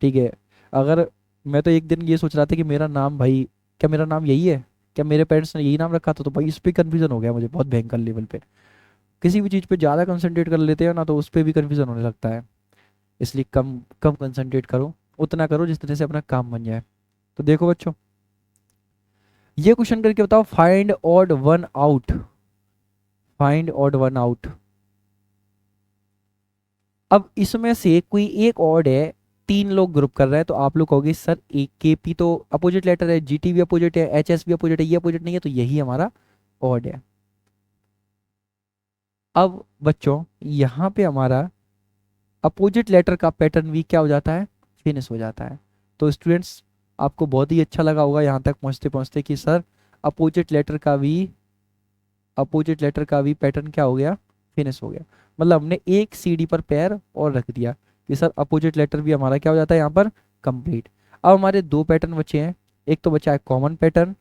S1: ठीक है। अगर मैं तो एक दिन ये सोच रहा था कि मेरा नाम भाई, क्या मेरा नाम यही है, क्या मेरे पेरेंट्स ने यही नाम रखा था, तो भाई इस पर कन्फ्यूजन हो गया मुझे बहुत भयंकर लेवल पे। किसी भी चीज़ पे ज़्यादा कंसंट्रेट कर लेते हैं ना तो उस पर भी कन्फ्यूजन होने लगता है, इसलिए कम कम कंसंट्रेट करो, उतना करो जिस तरह से अपना काम बन जाए। तो देखो बच्चों ये क्वेश्चन करके बताओ, find odd one out, find odd one out. अब इसमें से कोई एक ऑड है, 3 लोग ग्रुप कर रहे हैं, तो आप लोग कहोगे सर एक के पी तो अपोजिट लेटर है, जीटी भी अपोजिट है, एच एस भी अपोजिट है, ये अपोजिट नहीं है, तो यही हमारा ऑड है। अब बच्चों यहाँ पे हमारा अपोजिट लेटर का पैटर्न भी क्या हो जाता है, फिनिश हो जाता है। तो स्टूडेंट्स आपको बहुत ही अच्छा लगा होगा यहाँ तक पहुँचते पहुँचते कि सर अपोजिट लेटर का भी पैटर्न क्या हो गया, फिनिश हो गया। मतलब हमने एक सीडी पर पैर और रख दिया कि सर अपोजिट लेटर भी हमारा क्या हो जाता है यहाँ पर कंप्लीट। अब हमारे 2 पैटर्न बचे हैं, एक तो बचा है कॉमन पैटर्न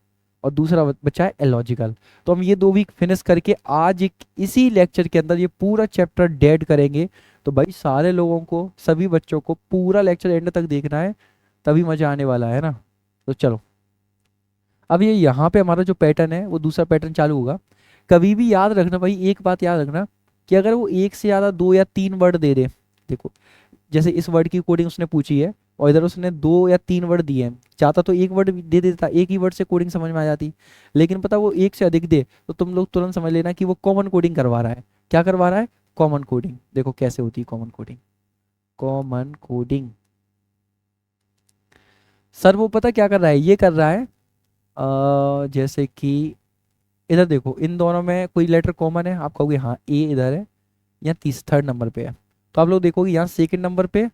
S1: और दूसरा बचा है एलॉजिकल। तो हम ये 2 भी फिनिश करके आज एक इसी लेक्चर के अंदर ये पूरा चैप्टर डेड करेंगे, तो भाई सारे लोगों को, सभी बच्चों को पूरा लेक्चर एंड तक देखना है, तभी मजा आने वाला है ना। तो चलो, अब ये यहाँ पे हमारा जो पैटर्न है वो दूसरा पैटर्न चालू होगा। कभी भी याद रखना भाई, एक बात याद रखना, कि अगर वो एक से ज़्यादा 2 या 3 वर्ड दे दे, देखो जैसे इस वर्ड की कोडिंग उसने पूछी है और इधर उसने 2 या 3 वर्ड दिए हैं, चाहता तो एक वर्ड दे देता, एक ही वर्ड से कोडिंग समझ में आ जाती, लेकिन पता वो एक से अधिक दे तो तुम लोग तुरंत समझ लेना कि वो कॉमन कोडिंग करवा रहा है। क्या करवा रहा है? Common coding. देखो कैसे होती है common coding. Common coding, sir वो पता क्या कर रहा है, ये कर रहा है जैसे कि इधर देखो, इन दोनों में कोई लेटर कॉमन है, आप कहोगे हाँ ए इधर है, या थर्ड नंबर पे है, तो आप लोग देखोगे यहाँ सेकंड नंबर पे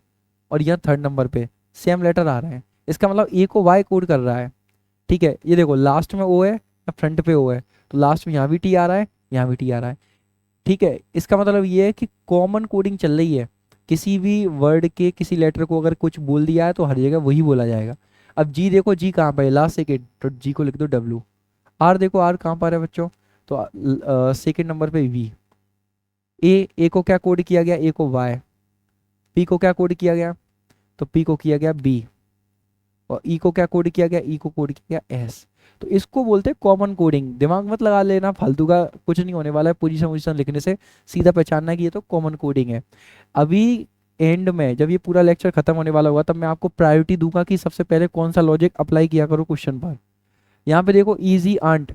S1: और यहाँ थर्ड नंबर पे सेम लेटर आ रहे हैं, इसका मतलब ए को वाई कोड कर रहा है। ठीक है, ये देखो लास्ट में ओ है या फ्रंट पे ओ है, तो लास्ट में यहाँ भी टी आ रहा है, यहाँ भी टी आ रहा है। ठीक है, इसका मतलब ये है कि कॉमन कोडिंग चल रही है, किसी भी वर्ड के किसी लेटर को अगर कुछ बोल दिया है तो हर जगह वही बोला जाएगा। अब जी देखो, जी कहाँ पर है, लास्ट सेकेंड, तो जी को लिख दो डब्लू। आर देखो, आर कहाँ पर है बच्चों, तो सेकेंड नंबर पे वी। ए को क्या कोड किया गया, ए को वाई। पी को क्या कोड किया गया, तो पी को किया गया बी। और ई को क्या कोड किया गया, ई को कोड किया गया एस। तो इसको बोलते हैं कॉमन कोडिंग। दिमाग मत लगा लेना, फालतू का कुछ नहीं होने वाला है, पोजीशन वोजीशन लिखने से सीधा पहचानना है कि ये तो कॉमन कोडिंग है। अभी एंड में जब ये पूरा लेक्चर खत्म होने वाला होगा तब मैं आपको प्रायोरिटी दूंगा कि सबसे पहले कौन सा लॉजिक अप्लाई किया करो क्वेश्चन पर। यहाँ पे देखो इजी आंट,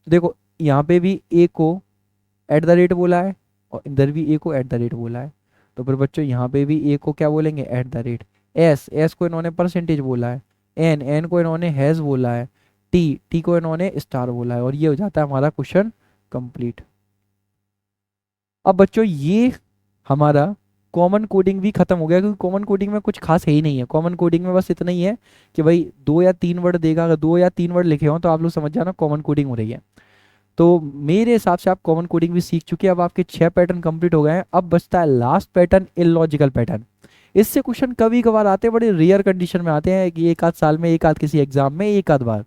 S1: देखो यहाँ पे भी ए को एट द रेट बोला है और इधर भी ए को एट द रेट बोला है, तो फिर बच्चों यहाँ पे भी ए को क्या बोलेंगे, एट द रेट। एस को इन्होंने परसेंटेज बोला है, एन को इन्होंने हैज बोला है, टी को इन्होंने स्टार बोला है, और ये हो जाता है हमारा क्वेश्चन कंप्लीट। अब बच्चों ये हमारा कॉमन कोडिंग भी खत्म हो गया, क्योंकि कॉमन कोडिंग में कुछ खास है ही नहीं है। कॉमन कोडिंग में बस इतना ही है कि भाई 2 या 3 वर्ड देगा, अगर 2 या 3 वर्ड लिखे हो तो आप लोग समझ जाना कॉमन कोडिंग हो रही है। तो मेरे हिसाब से आप कॉमन कोडिंग भी सीख चुके हैं। अब आपके 6 पैटर्न कंप्लीट हो गए हैं, अब बचता है लास्ट पैटर्न, इलॉजिकल पैटर्न। इससे क्वेश्चन कभी कभार आते हैं, बड़े रेयर कंडीशन में आते हैं कि एक आध साल में, एक आध किसी एग्जाम में, एक आध बार।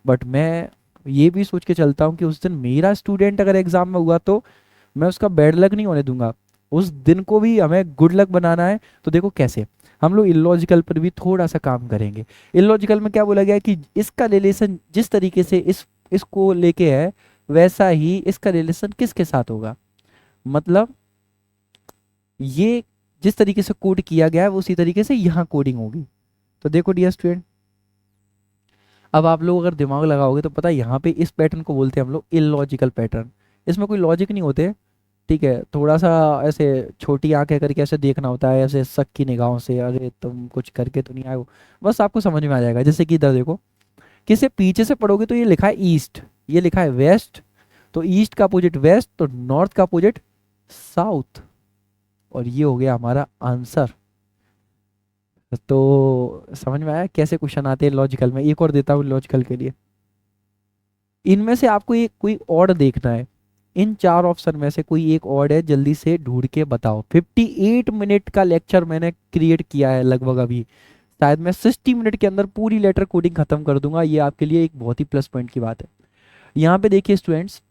S1: बट मैं ये भी सोच के चलता हूँ कि उस दिन मेरा स्टूडेंट अगर एग्जाम में हुआ तो मैं उसका बैड लक नहीं होने दूंगा, उस दिन को भी हमें गुड लक बनाना है। तो देखो कैसे हम लोग इलॉजिकल पर भी थोड़ा सा काम करेंगे। इलॉजिकल में क्या बोला गया है कि इसका रिलेशन जिस तरीके से इसको लेके है, वैसा ही इसका रिलेशन किसके साथ होगा। मतलब ये जिस तरीके से कोड किया गया है वो उसी तरीके से यहाँ कोडिंग होगी। तो देखो डियर स्टूडेंट, अब आप लोग अगर दिमाग लगाओगे तो पता है यहाँ पे इस पैटर्न को बोलते हैं हम लोग इलॉजिकल पैटर्न। इसमें कोई लॉजिक नहीं होते। ठीक है, थोड़ा सा ऐसे छोटी आंखें करके ऐसे देखना होता है, ऐसे शक की निगाहों से, अरे तुम कुछ करके तो नहीं आए हो, बस आपको समझ में आ जाएगा। जैसे कि इधर देखो, किसे पीछे से पढ़ोगे तो ये लिखा है ईस्ट, ये लिखा है वेस्ट, तो ईस्ट का अपोजिट वेस्ट, तो नॉर्थ का अपोजिट साउथ, और ये हो गया हमारा आंसर। तो समझ में आया कैसे क्वेश्चन आते हैं लॉजिकल में। एक और देता हूँ लॉजिकल के लिए, इनमें से आपको एक कोई और देखना है, इन 4 ऑप्शन में से कोई एक और है, जल्दी से ढूंढ के बताओ। 58 मिनट का लेक्चर मैंने क्रिएट किया है लगभग, अभी शायद मैं 60 मिनट के अंदर पूरी लेटर कोडिंग खत्म कर दूंगा। ये आपके लिए एक बहुत ही प्लस पॉइंट की बात है। यहाँ पे देखिए स्टूडेंट्स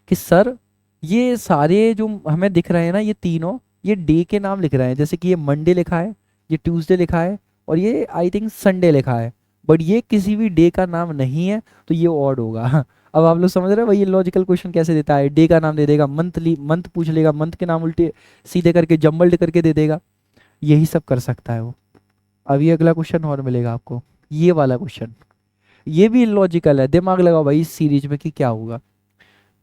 S1: कि सर ये सारे जो हमें दिख रहे हैं ना, ये तीनों ये डे के नाम लिख रहे हैं, जैसे कि ये मंडे लिखा है, ये ट्यूसडे लिखा है, और ये आई थिंक संडे लिखा है, बट ये किसी भी डे का नाम नहीं है, तो ये ऑड होगा। अब आप लोग समझ रहे हो भाई ये लॉजिकल क्वेश्चन कैसे देता है, डे का नाम दे देगा, मंथली मंथ पूछ लेगा, मंथ के नाम उल्टे सीधे करके जम्बल्ड करके दे देगा, यही सब कर सकता है वो। अब ये अगला क्वेश्चन और मिलेगा आपको, ये वाला क्वेश्चन, ये भी लॉजिकल है। दिमाग लगाओ भाई इस सीरीज में कि क्या होगा।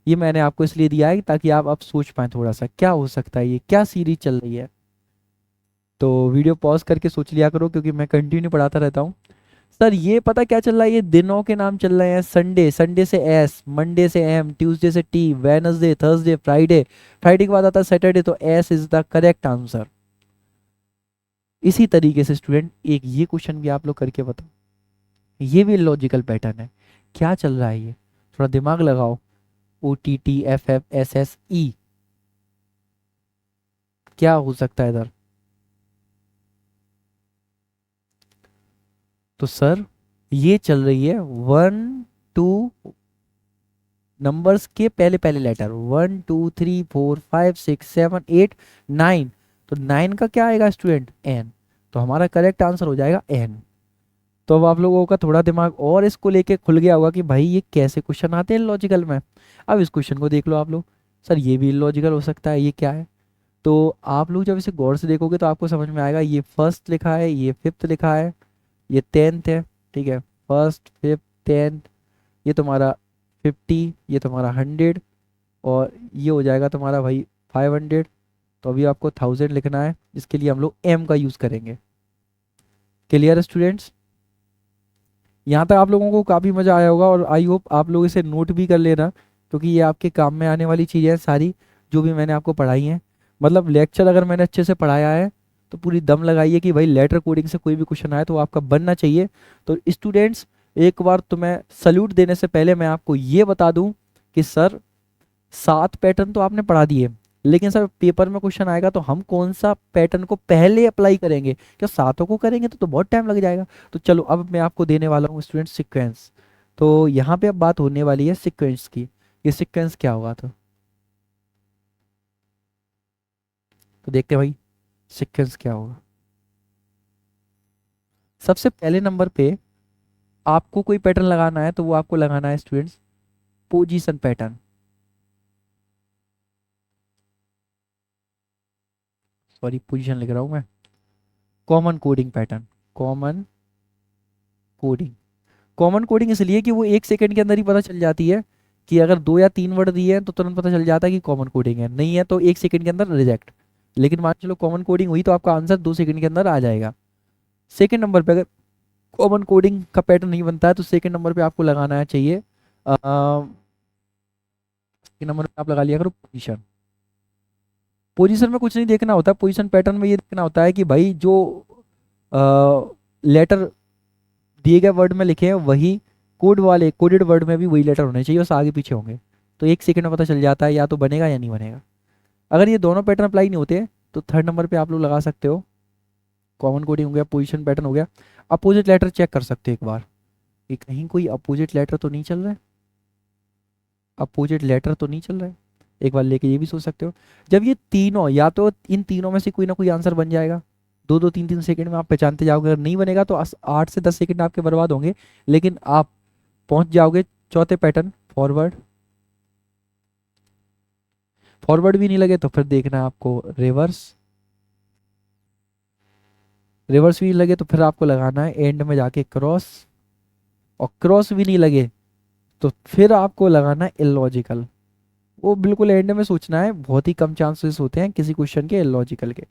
S1: ये मैंने आपको इसलिए दिया है ताकि आप अब सोच पाए थोड़ा सा क्या हो सकता है, ये क्या सीरीज चल रही है। तो वीडियो पॉज करके सोच लिया करो, क्योंकि मैं कंटिन्यू पढ़ाता रहता हूँ। सर ये पता क्या चल रहा है, ये दिनों के नाम चल रहे हैं। संडे, संडे से एस, मंडे से एम, ट्यूसडे से T, Wednesday, Thursday, Friday, Friday के बाद आता है सैटरडे, तो S is the correct answer. इसी तरीके से स्टूडेंट एक ये क्वेश्चन भी आप लोग करके बताओ, ये भी लॉजिकल पैटर्न है, क्या चल रहा है ये, थोड़ा दिमाग लगाओ। O T T F F S S E, क्या हो सकता है इधर। तो सर ये चल रही है 1 2 नंबर्स के पहले पहले लेटर, 1 2 3 4 5 6 7 8 9, तो 9 का क्या आएगा स्टूडेंट, n। तो हमारा करेक्ट आंसर हो जाएगा n। तो अब आप लोगों का थोड़ा दिमाग और इसको लेके खुल गया होगा कि भाई ये कैसे क्वेश्चन आते हैं लॉजिकल में। अब इस क्वेश्चन को देख लो आप लोग, सर ये भी लॉजिकल हो सकता है, ये क्या है। तो आप लोग जब इसे गौर से देखोगे तो आपको समझ में आएगा, ये फर्स्ट लिखा है, ये फिफ्थ लिखा है, ये टेंथ है, ठीक है, फर्स्ट फिफ्थ टेंथ, ये तुम्हारा 50, ये तुम्हारा 100, और ये हो जाएगा तुम्हारा भाई 500। तो अभी आपको 1000 लिखना है, जिसके लिए हम लोग m का यूज़ करेंगे। क्लियर है स्टूडेंट्स? यहाँ तक आप लोगों को काफ़ी मज़ा आया होगा, और आई होप आप लोग इसे नोट भी कर लेना, क्योंकि ये आपके काम में आने वाली चीज़ें हैं सारी, जो भी मैंने आपको पढ़ाई हैं। मतलब लेक्चर अगर मैंने अच्छे से पढ़ाया है तो पूरी दम लगाइए कि भाई लेटर कोडिंग से कोई भी क्वेश्चन आए तो वो आपका बनना चाहिए। तो स्टूडेंट्स, एक बार तो मैं सल्यूट देने से पहले मैं आपको ये बता दूं कि सर 7 पैटर्न तो आपने पढ़ा दिए, लेकिन सर पेपर में क्वेश्चन आएगा तो हम कौन सा पैटर्न को पहले अप्लाई करेंगे, क्या सातों को करेंगे तो बहुत टाइम लग जाएगा। तो चलो अब मैं आपको देने वाला हूँ स्टूडेंट सीक्वेंस। तो यहाँ पे अब बात होने वाली है सीक्वेंस की। ये सीक्वेंस क्या होगा, तो देखते हैं भाई सीक्वेंस क्या होगा। सबसे पहले नंबर पे आपको कोई पैटर्न लगाना है, तो वो आपको लगाना है students position pattern. Sorry, position लिख रहा हूँ मैं। Common coding pattern, common coding. Common coding इसलिए कि वो 1 सेकंड के अंदर ही पता चल जाती है कि अगर 2 या 3 वर्ड दिए हैं तो तुरंत पता चल जाता है कि कॉमन कोडिंग है, नहीं है तो 1 सेकंड के अंदर रिजेक्ट। लेकिन मान चलो कॉमन कोडिंग हुई तो आपका आंसर 2 सेकंड के अंदर आ जाएगा। सेकंड नंबर पे अगर कॉमन कोडिंग का पैटर्न नहीं बनता है तो सेकंड नंबर पे आपको लगाना है चाहिए, सेकंड नंबर पे आप लगा लिया करो पोजीशन। पोजीशन में कुछ नहीं देखना होता, पोजीशन पैटर्न में ये देखना होता है कि भाई जो लेटर दिए गए वर्ड में लिखे हैं वही कोड वाले कोडेड वर्ड में भी वही लेटर होने चाहिए, बस आगे पीछे होंगे। तो 1 सेकंड में पता चल जाता है या तो बनेगा या नहीं बनेगा। अगर ये दोनों पैटर्न अप्लाई नहीं होते तो थर्ड नंबर पे आप लोग लगा सकते हो, कॉमन कोडिंग हो गया, पोजीशन पैटर्न हो गया। अपोजिट लेटर चेक कर सकते हो एक बार कि कहीं कोई अपोजिट लेटर तो नहीं चल रहा है, अपोजिट लेटर तो नहीं चल रहा है। एक बार लेके ये भी सोच सकते हो। जब ये तीनों, या तो इन तीनों में से कोई ना कोई आंसर बन जाएगा, 2-2 3-3 सेकंड में आप पहचानते जाओगे। अगर नहीं बनेगा तो 8 से 10 सेकंड आपके बर्बाद होंगे, लेकिन आप पहुंच जाओगे चौथे पैटर्न फॉरवर्ड। फॉरवर्ड भी नहीं लगे तो फिर देखना है आपको रिवर्स। रिवर्स भी नहीं लगे तो फिर आपको लगाना है एंड में जाके क्रॉस। और क्रॉस भी नहीं लगे तो फिर आपको लगाना है इलॉजिकल। वो बिल्कुल एंड में सोचना है, बहुत ही कम चांसेस होते हैं किसी क्वेश्चन के इलॉजिकल के।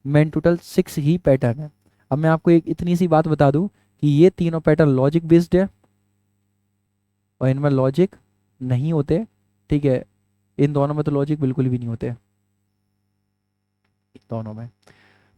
S1: मेन टोटल 6 ही पैटर्न है। अब मैं आपको एक इतनी सी बात बता दूं कि ये तीनों पैटर्न लॉजिक बेस्ड है और इनमें लॉजिक नहीं होते, ठीक है। इन दोनों में तो लॉजिक बिल्कुल भी नहीं होते, दोनों में।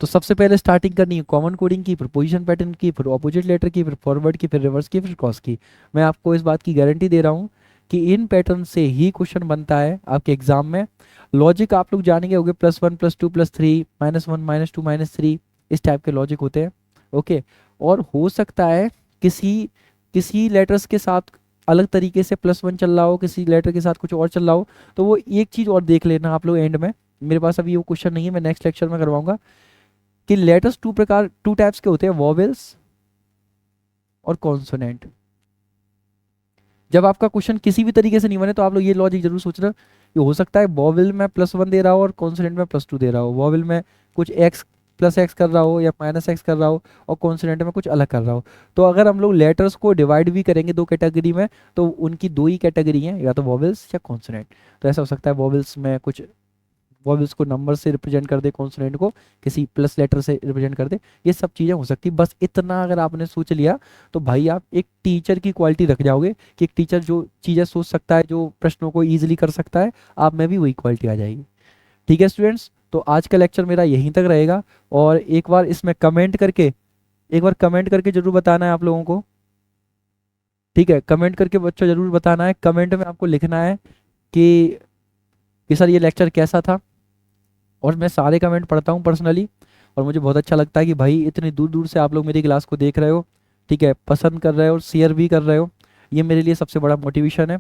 S1: तो सबसे पहले स्टार्टिंग करनी है कॉमन कोडिंग की, फिर पोजीशन पैटर्न की, फिर ऑपोजिट लेटर की, फिर फॉरवर्ड की, फिर रिवर्स की, फिर क्रॉस की। मैं आपको इस बात की गारंटी दे रहा हूँ कि इन पैटर्न से ही क्वेश्चन बनता है आपके एग्जाम में। लॉजिक आप लोग जानेंगे होंगे, +1 +2 +3 -1 -2 -3, इस टाइप के लॉजिक होते हैं। ओके। और हो सकता है किसी किसी लेटर्स के साथ अलग तरीके से +1 चल रहा हो, किसी लेटर के साथ कुछ और चल रहा हो। तो वो एक चीज़ और देख लेना आप लोग एंड में। मेरे पास अभी वो क्वेश्चन नहीं है, मैं नेक्स्ट लेक्चर में करवाऊंगा कि लेटर्स टू टाइप्स के होते हैं, वॉवेल्स और कॉन्सोनेंट। जब आपका क्वेश्चन किसी भी तरीके से नहीं बने तो आप लोग ये लॉजिक जरूर सोचना, ये हो सकता है वॉवेल में +1 दे रहा हो और कॉन्सोनेंट में +2 दे रहा हो, वॉवेल में कुछ x +x कर रहा हो या -x कर रहा हो और कॉन्सोनेंट में कुछ अलग कर रहा हो। तो अगर हम लोग लेटर्स को डिवाइड भी करेंगे 2 कैटेगरी में तो उनकी 2 ही कैटेगरी हैं, या तो वॉवेल्स या कॉन्सोनेंट। तो ऐसा हो सकता है वॉवेल्स में कुछ वॉवेल्स को नंबर से रिप्रेजेंट कर दे, कॉन्सोनेंट को किसी प्लस लेटर से रिप्रेजेंट कर दे। ये सब चीज़ें हो सकती, बस इतना अगर आपने सोच लिया तो भाई आप एक टीचर की क्वालिटी रख जाओगे कि एक टीचर जो चीज़ें सोच सकता है, जो प्रश्नों को ईजिली कर सकता है, आप में भी वही क्वालिटी आ जाएगी। ठीक है स्टूडेंट्स, तो आज का लेक्चर मेरा यहीं तक रहेगा। और एक बार इसमें कमेंट करके, एक बार कमेंट करके जरूर बताना है आप लोगों को, ठीक है। कमेंट करके बच्चों जरूर बताना है, कमेंट में आपको लिखना है कि सर ये लेक्चर कैसा था। और मैं सारे कमेंट पढ़ता हूँ पर्सनली, और मुझे बहुत अच्छा लगता है कि भाई इतनी दूर दूर से आप लोग मेरी क्लास को देख रहे हो, ठीक है, पसंद कर रहे हो, शेयर भी कर रहे हो। ये मेरे लिए सबसे बड़ा मोटिवेशन है।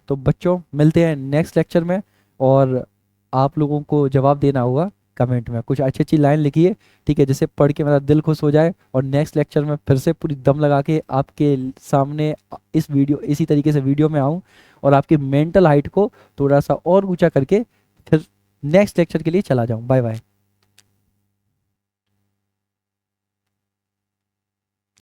S1: तो बच्चों मिलते हैं नेक्स्ट लेक्चर में, और आप लोगों को जवाब देना होगा कमेंट में, कुछ अच्छी अच्छी लाइन लिखिए, ठीक है, जिससे पढ़ के मेरा दिल खुश हो जाए। और नेक्स्ट लेक्चर में फिर से पूरी दम लगा के आपके सामने इस वीडियो इसी तरीके से वीडियो में आऊँ और आपकी मेंटल हाइट को थोड़ा सा और ऊंचा करके फिर नेक्स्ट लेक्चर के लिए चला जाऊँ। Bye bye.